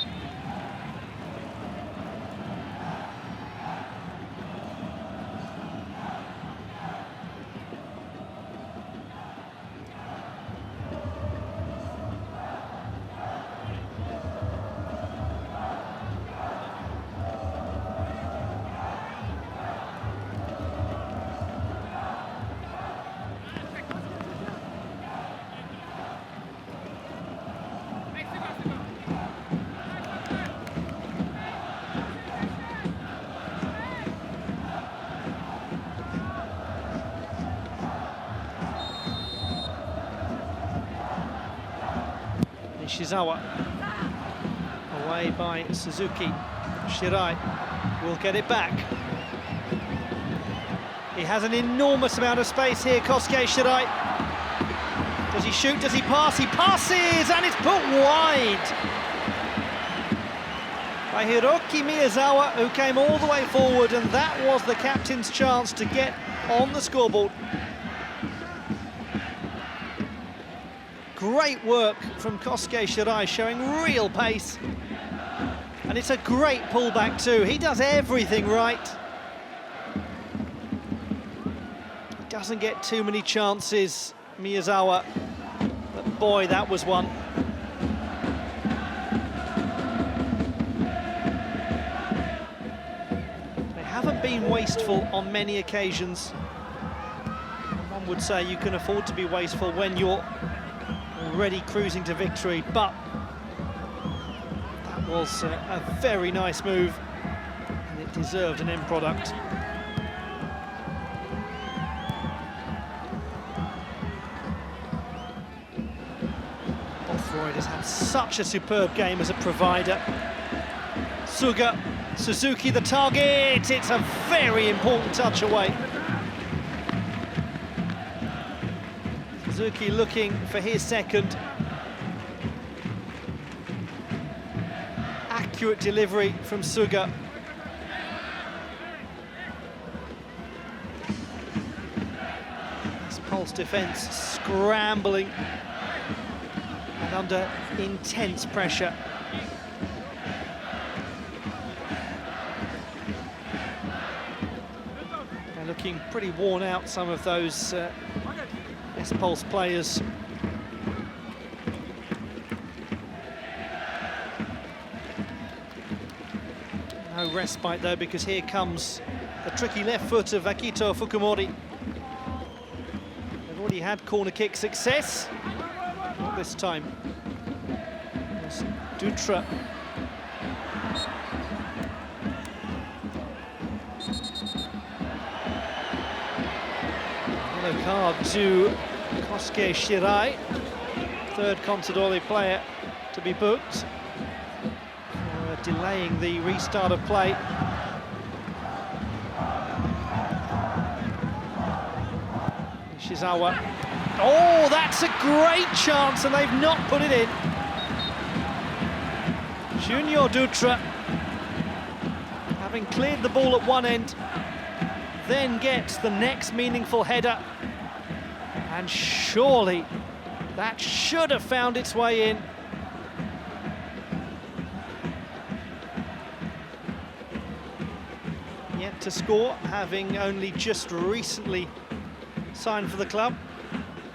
Nishizawa, away by Suzuki. Shirai will get it back. He has an enormous amount of space here, Kosuke Shirai. Does he shoot? Does he pass? He passes, and it's put wide by Hiroki Miyazawa, who came all the way forward, and that was the captain's chance to get on the scoreboard. Great work from Kosuke Shirai, showing real pace. And it's a great pullback too. He does everything right. He doesn't get too many chances, Miyazawa. But boy, that was one. They haven't been wasteful on many occasions. And one would say you can afford to be wasteful when you're already cruising to victory, but that was a very nice move, and it deserved an end product. Bothroyd has had such a superb game as a provider. Suga, Suzuki the target, it's a very important touch away. Suzuki looking for his second. Accurate delivery from Suga. S-Pulse defence scrambling and under intense pressure. They're looking pretty worn out, some of those S-Pulse players. No respite though, because here comes the tricky left foot of Akito Fukumori. They've already had corner kick success. Not this time. It's Dutra. Yellow card to Kosuke Shirai. third Consadole player to be booked for delaying the restart of play. Nishizawa. Oh, that's a great chance, and they've not put it in. Junior Dutra, having cleared the ball at one end, then gets the next meaningful header. And surely that should have found its way in. Yet to score, having only just recently signed for the club.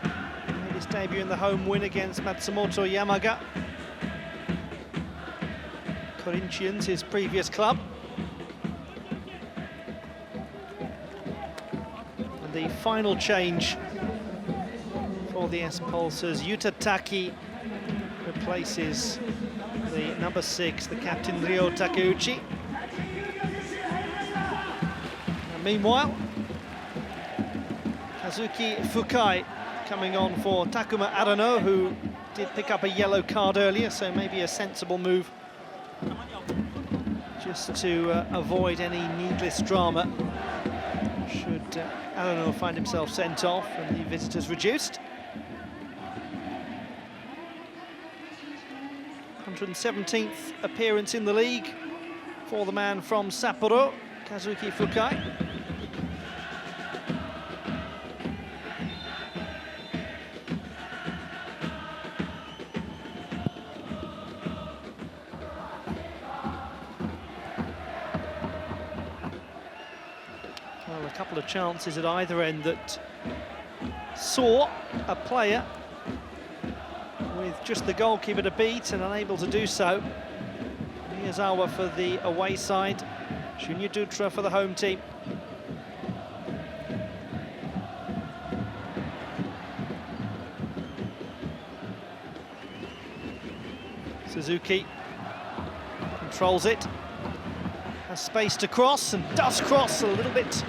Made his debut in the home win against Matsumoto Yamaga. Corinthians, his previous club. And the final change for the S-Pulsers, Yuta Taki replaces the number 6, the captain Ryo Takeuchi. And meanwhile, Kazuki Fukai coming on for Takuma Arano, who did pick up a yellow card earlier, so maybe a sensible move just to avoid any needless drama should Arano find himself sent off and the visitors reduced. 117th appearance in the league for the man from Sapporo, Kazuki Fukai. Well, a couple of chances at either end that saw a player with just the goalkeeper to beat and unable to do so. Miyazawa for the away side, Junior Dutra for the home team. Suzuki controls it, has space to cross and does cross a little bit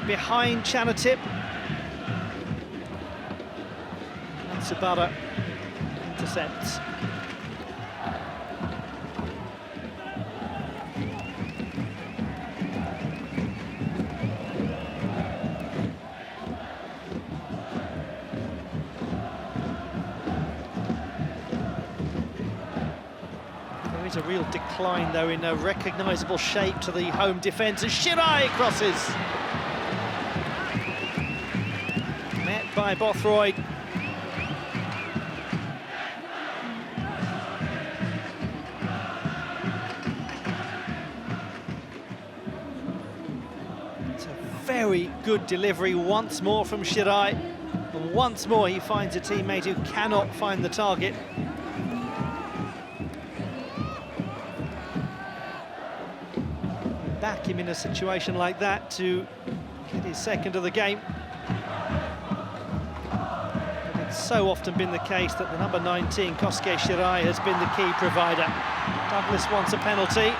behind Chanatip. And Tsubara intercepts. There is a real decline, though, in a recognisable shape to the home defence as Shirai crosses. Met by Bothroyd. Very good delivery once more from Shirai, and once more he finds a teammate who cannot find the target. Back him in a situation like that to get his second of the game. But it's so often been the case that the number 19, Kosuke Shirai, has been the key provider. Douglas wants a penalty.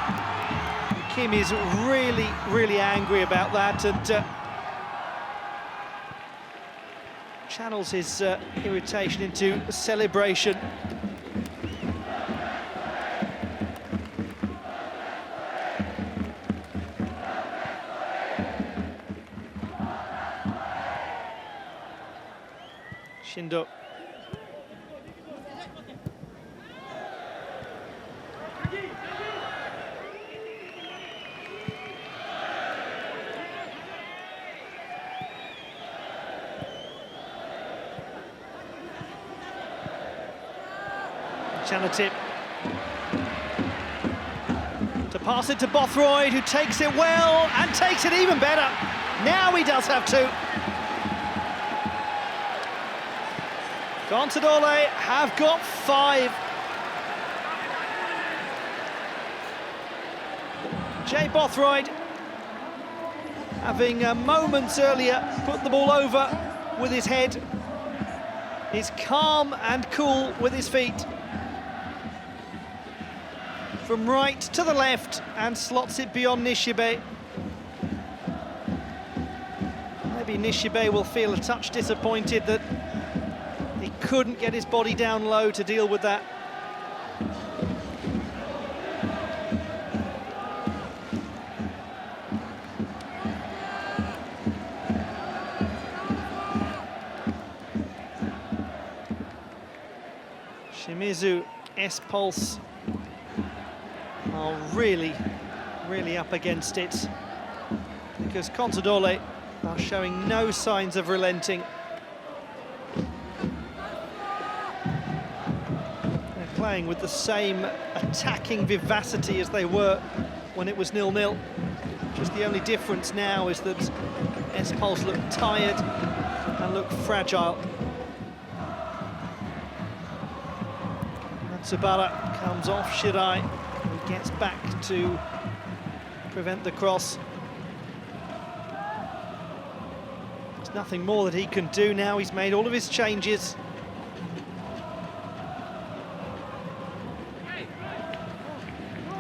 Kim is really, really angry about that and channels his irritation into a celebration. Shindo. Chanatip to pass it to Bothroyd, who takes it well and takes it even better. Now he does have two. Consadole have got 5. Jay Bothroyd, having moments earlier put the ball over with his head, is calm and cool with his feet. From right to the left and slots it beyond Nishibe. Maybe Nishibe will feel a touch disappointed that He couldn't get his body down low to deal with that. Shimizu S-Pulse are really up against it, because Consadole are showing no signs of relenting. They're playing with the same attacking vivacity as they were when it was 0-0. Just the only difference now is that S-Pulse look tired and look fragile. Tsubara comes off Shirai, who gets back to prevent the cross. There's nothing more that he can do now. He's made all of his changes.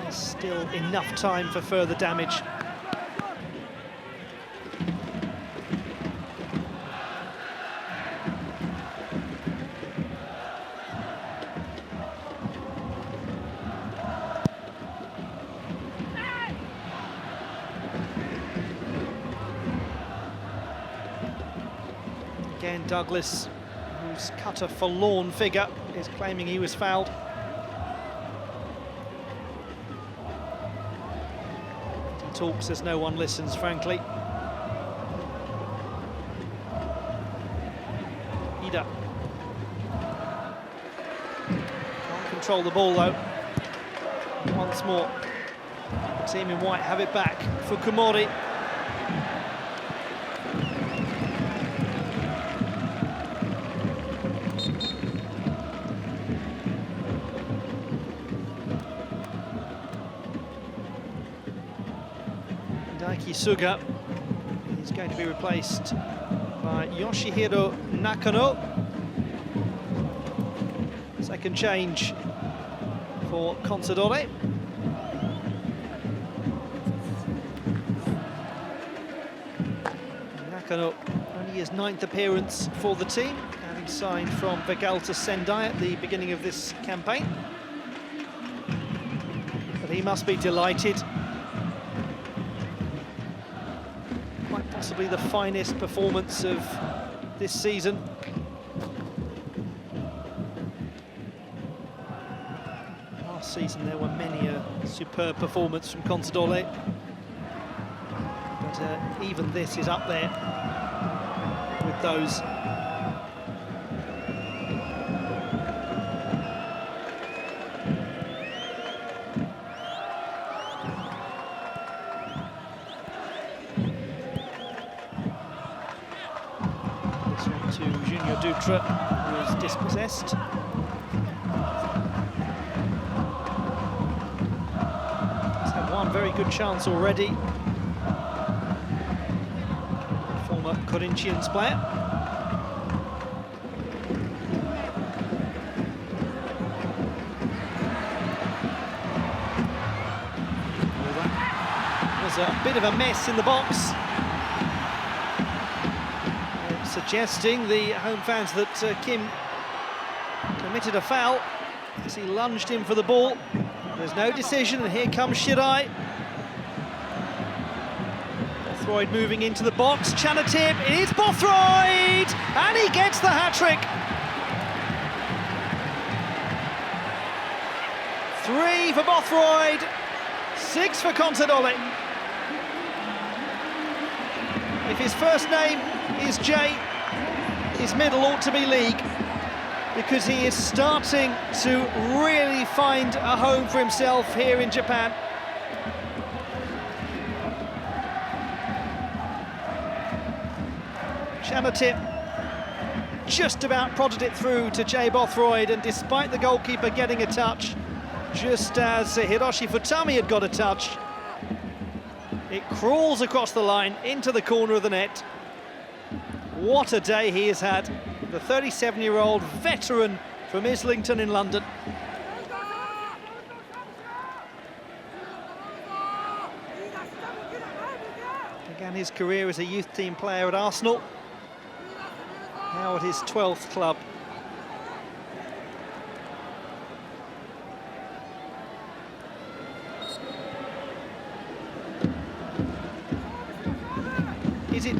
There's still enough time for further damage. Again, Douglas, who's cut a forlorn figure, is claiming he was fouled. He talks as no one listens, frankly. Ida. Can't control the ball, though. Once more. Team in white have it back. Fukumori. Suga is going to be replaced by Yoshihiro Nakano. Second change for Consadole. Nakano, only his 9th appearance for the team, having signed from Vegalta Sendai at the beginning of this campaign. But he must be delighted. Possibly the finest performance of this season. Last season there were many a superb performance from Consadole, but even this is up there with those. Dutra was dispossessed. He's had one very good chance already. Former Corinthians player. There's a bit of a mess in the box, suggesting the home fans that Kim committed a foul as he lunged in for the ball. There's no decision, and here comes Shirai. Bothroyd moving into the box. Chanatip, it is Bothroyd! And he gets the hat-trick! 3 for Bothroyd, 6 for Consadole. If his first name is J, his middle ought to be League, because he is starting to really find a home for himself here in Japan. Chanatip just about prodded it through to Jay Bothroyd, and despite the goalkeeper getting a touch, just as Hiroshi Futami had got a touch, it crawls across the line into the corner of the net. What a day he has had, the 37-year-old veteran from Islington in London. Began his career as a youth team player at Arsenal, now at his 12th club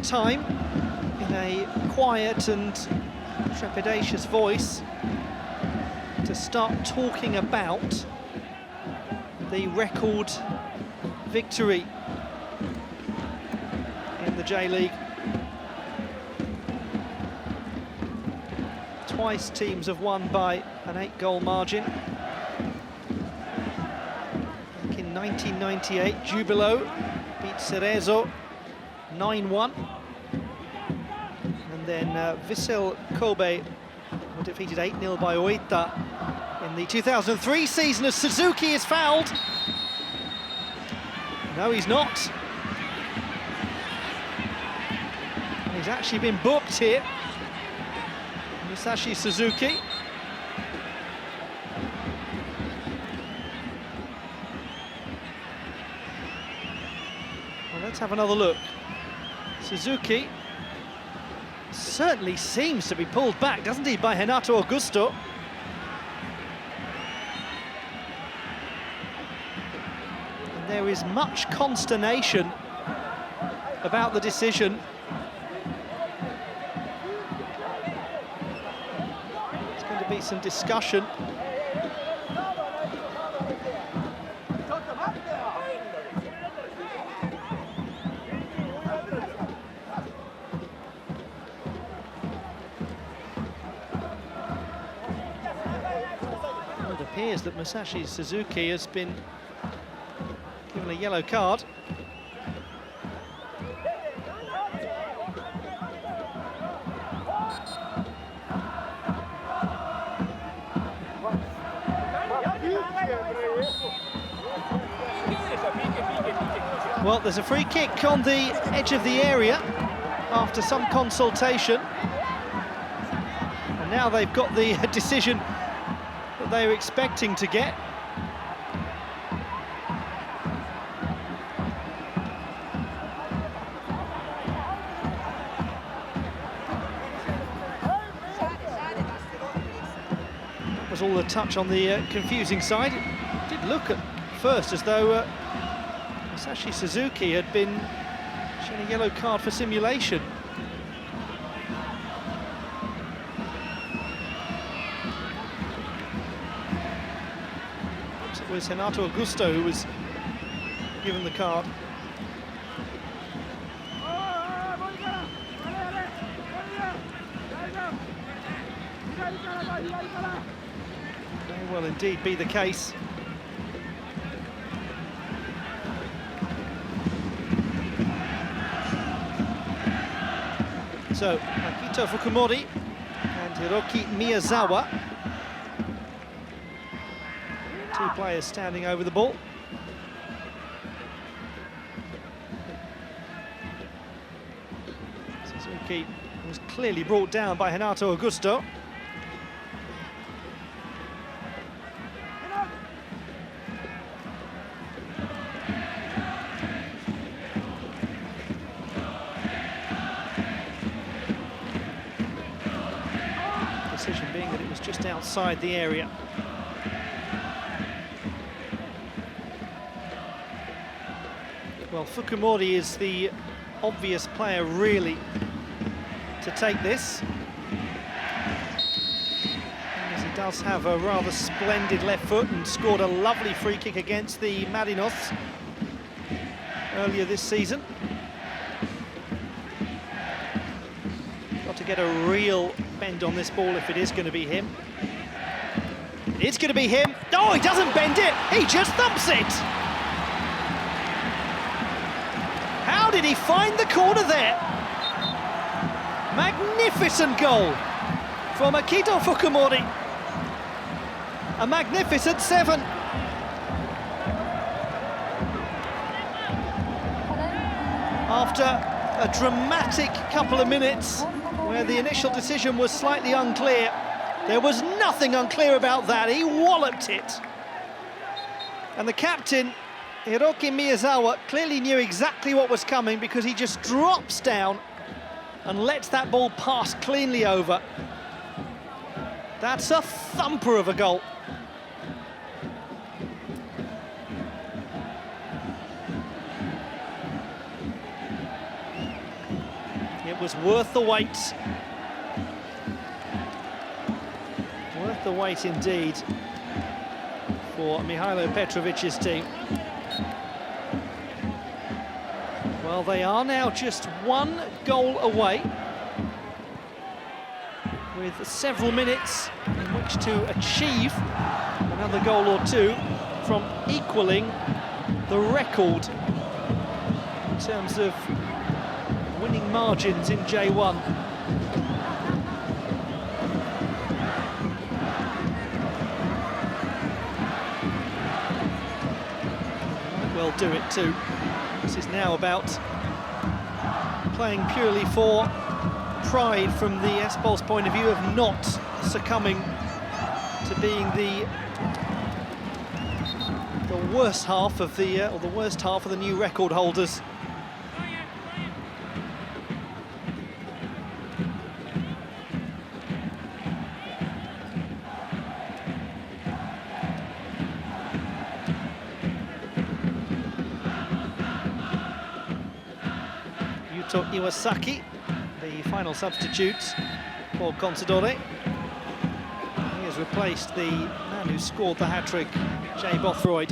time, in a quiet and trepidatious voice, to start talking about the record victory in the J-League. Twice teams have won by an 8-goal margin. Back in 1998, Jubilo beat Cerezo 9-1. And then Vissel Kobe were defeated 8-0 by Oita in the 2003 season as Suzuki is fouled. No, he's not. He's actually been booked here. Musashi Suzuki. Well, let's have another look. Suzuki certainly seems to be pulled back, doesn't he, by Renato Augusto. And there is much consternation about the decision. There's going to be some discussion. It appears that Musashi Suzuki has been given a yellow card. Well, there's a free kick on the edge of the area after some consultation. And now they've got the decision that they were expecting to get. That was all the touch on the confusing side. It did look at first as though Musashi Suzuki had been shown a yellow card for simulation. It was Renato Augusto who was given the card. May well indeed be the case. So, Akito Fukumori and Hiroki Miyazawa. Two players standing over the ball. Suzuki was clearly brought down by Renato Augusto. Decision being that it was just outside the area. Well, Fukumori is the obvious player, really, to take this. As he does have a rather splendid left foot and scored a lovely free kick against the Marinos earlier this season. Got to get a real bend on this ball if it is going to be him. It's going to be him. Oh, he doesn't bend it, he just thumps it. How did he find the corner there? Magnificent goal from Akito Fukumori. A magnificent 7. After a dramatic couple of minutes where the initial decision was slightly unclear, there was nothing unclear about that. He walloped it. And the captain, Hiroki Miyazawa, clearly knew exactly what was coming because he just drops down and lets that ball pass cleanly over. That's a thumper of a goal. was worth the wait. Worth the wait indeed for Mihailo Petrovic's team. Well, they are now just 1 goal away, with several minutes in which to achieve another goal or two from equaling the record in terms of winning margins in J1. Might well do it too. This is now about playing purely for pride from the S-Pulse point of view, of not succumbing to being the worst half of the or the worst half of the new record holders. Iwasaki, the final substitute for Consadole. He has replaced the man who scored the hat-trick, Jay Bothroyd.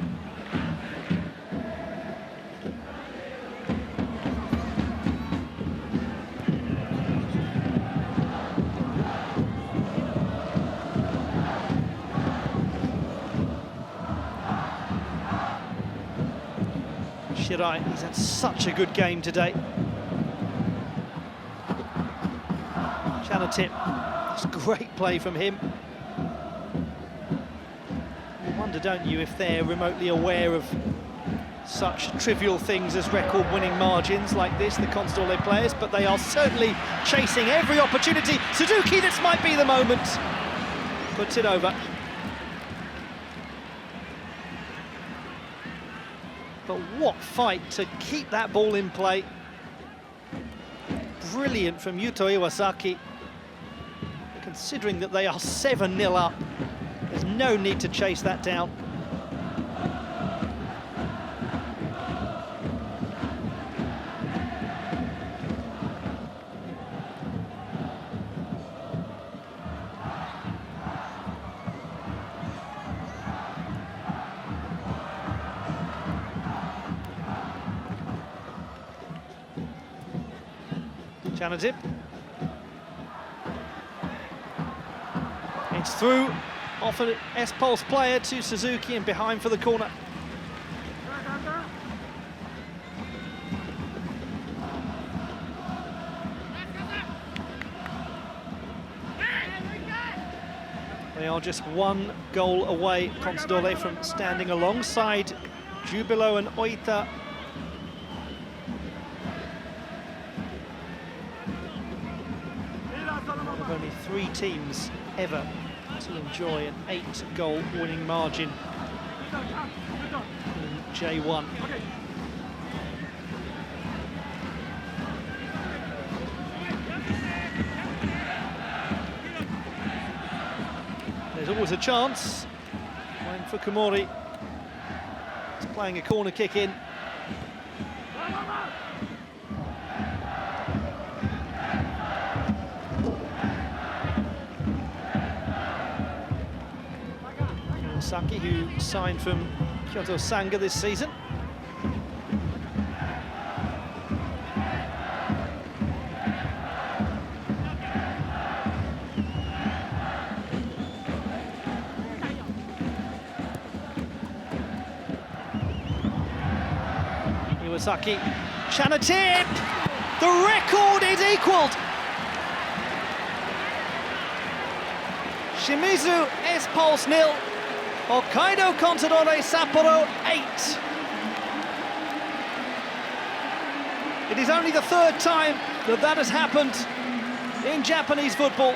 Shirai, he's had such a good game today. Tip. It's great play from him. You wonder, don't you, if they're remotely aware of such trivial things as record-winning margins like this, the Consadole players, but they are certainly chasing every opportunity. Suzuki, this might be the moment. Puts it over. But what fight to keep that ball in play. Brilliant from Yuto Iwasaki. Considering that they are 7-0 up, there's no need to chase that down. Chanatip. It's through, off an S-Pulse player to Suzuki and behind for the corner. They are just 1 goal away, Consadole, from standing alongside Jubilo and Oita. One of only 3 teams ever to enjoy an 8-goal winning margin in J1. There's always a chance when Fukumori is playing a corner kick in. Saki, who signed from Kyoto Sanga this season. Iwasaki, Chanatip! The record is equalled! Shimizu S-Pulse 0. Hokkaido Consadole Sapporo 8. It is only the 3rd time that has happened in Japanese football.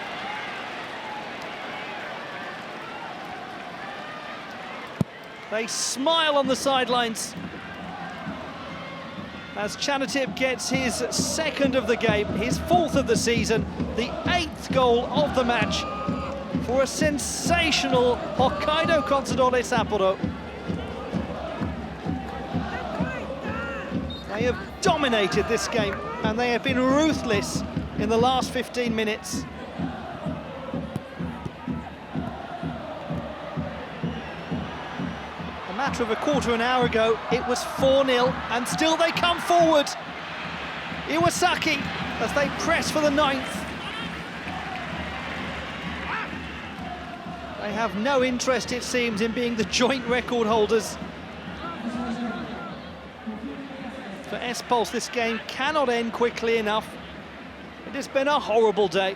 They smile on the sidelines as Chanatip gets his 2nd of the game, his 4th of the season, the 8th goal of the match for a sensational Hokkaido Consadole Sapporo. They have dominated this game and they have been ruthless in the last 15 minutes. A matter of a quarter of an hour ago, it was 4-0, and still they come forward. Iwasaki, as they press for the 9th. They have no interest, it seems, in being the joint record holders. For S-Pulse, this game cannot end quickly enough. It has been a horrible day.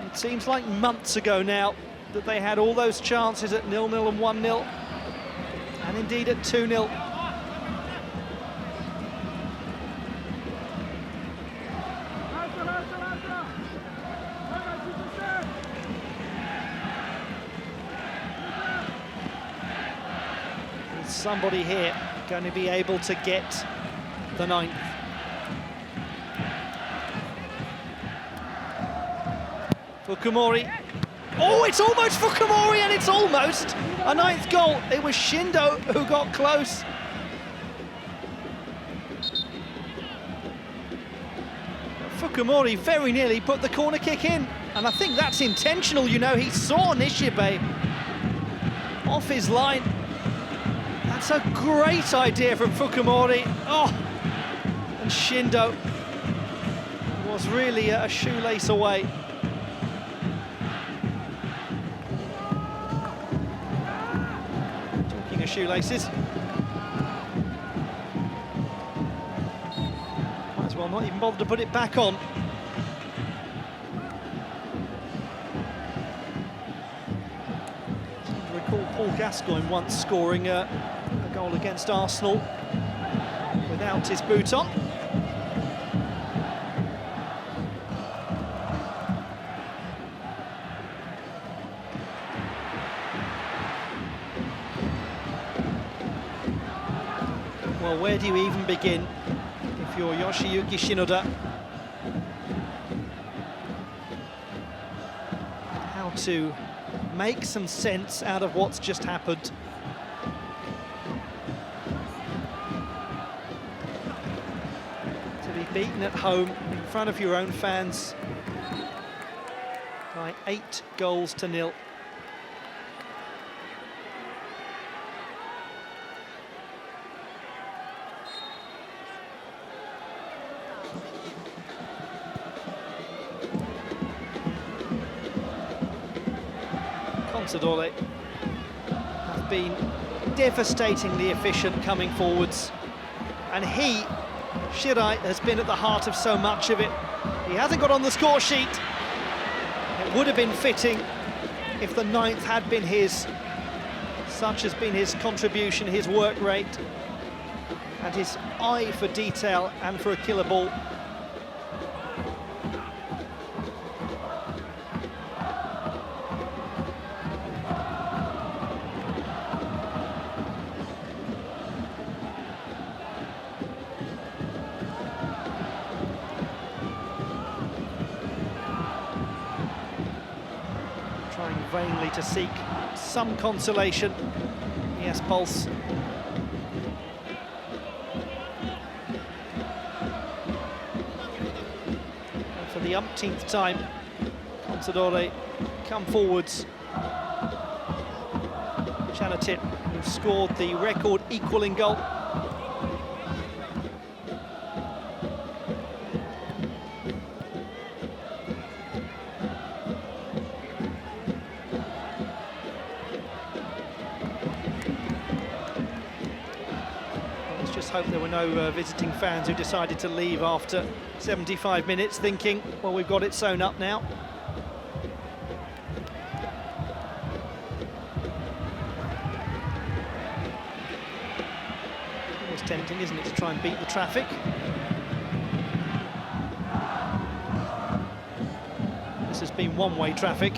It seems like months ago now that they had all those chances at 0-0 and 1-0, and indeed at 2-0. Somebody here going to be able to get the 9th. Fukumori. Oh, it's almost Fukumori, and it's almost a 9th goal. It was Shindo who got close. Fukumori very nearly put the corner kick in, and I think that's intentional, you know. He saw Nishibe off his line. That's a great idea from Fukumori. Oh, and Shindo was really a shoelace away. Talking of shoelaces, might as well not even bother to put it back on. I recall Paul Gascoigne once scoring a goal against Arsenal without his boot on. Well, where do you even begin if you're Yoshiyuki Shinoda? How to make some sense out of what's just happened. Beaten at home in front of your own fans by 8-0. Consadole have been devastatingly efficient coming forwards, and Shirai has been at the heart of so much of it. He hasn't got on the score sheet. It would have been fitting if the 9th had been his. Such has been his contribution, his work rate, and his eye for detail and for a killer ball. Trying vainly to seek some consolation. Yes, S-Pulse. And for the umpteenth time, Consadole come forwards. Chanatip, who scored the record equaling goal. Hope there were no visiting fans who decided to leave after 75 minutes thinking, well, we've got it sewn up now. It's tempting, isn't it, to try and beat the traffic. This has been one-way traffic.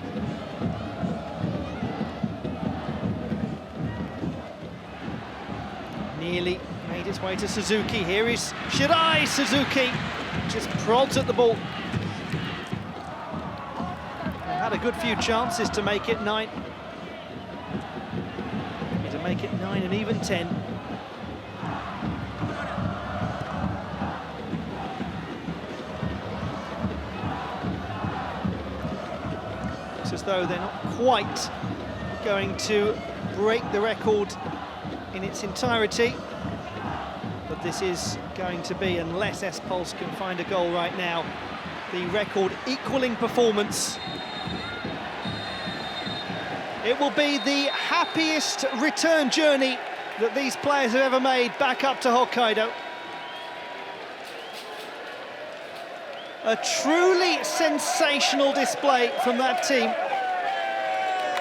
Nearly made his way to Suzuki. Here is Shirai. Suzuki just prods at the ball. Had a good few chances to make it 9. To make it 9 and even 10. Looks as though they're not quite going to break the record in its entirety. But this is going to be, unless S-Pulse can find a goal right now, the record equaling performance. It will be the happiest return journey that these players have ever made back up to Hokkaido. A truly sensational display from that team.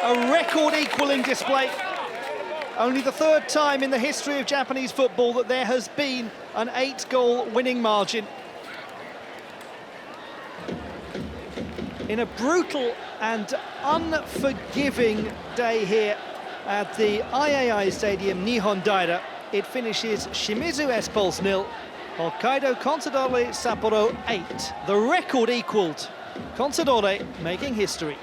A record-equaling display. Only the third time in the history of Japanese football that there has been an 8-goal winning margin. In a brutal and unforgiving day here at the IAI Stadium Nihondaira, it finishes Shimizu S-Pulse 0, Hokkaido Consadole Sapporo 8. The record equalled. Consadole making history.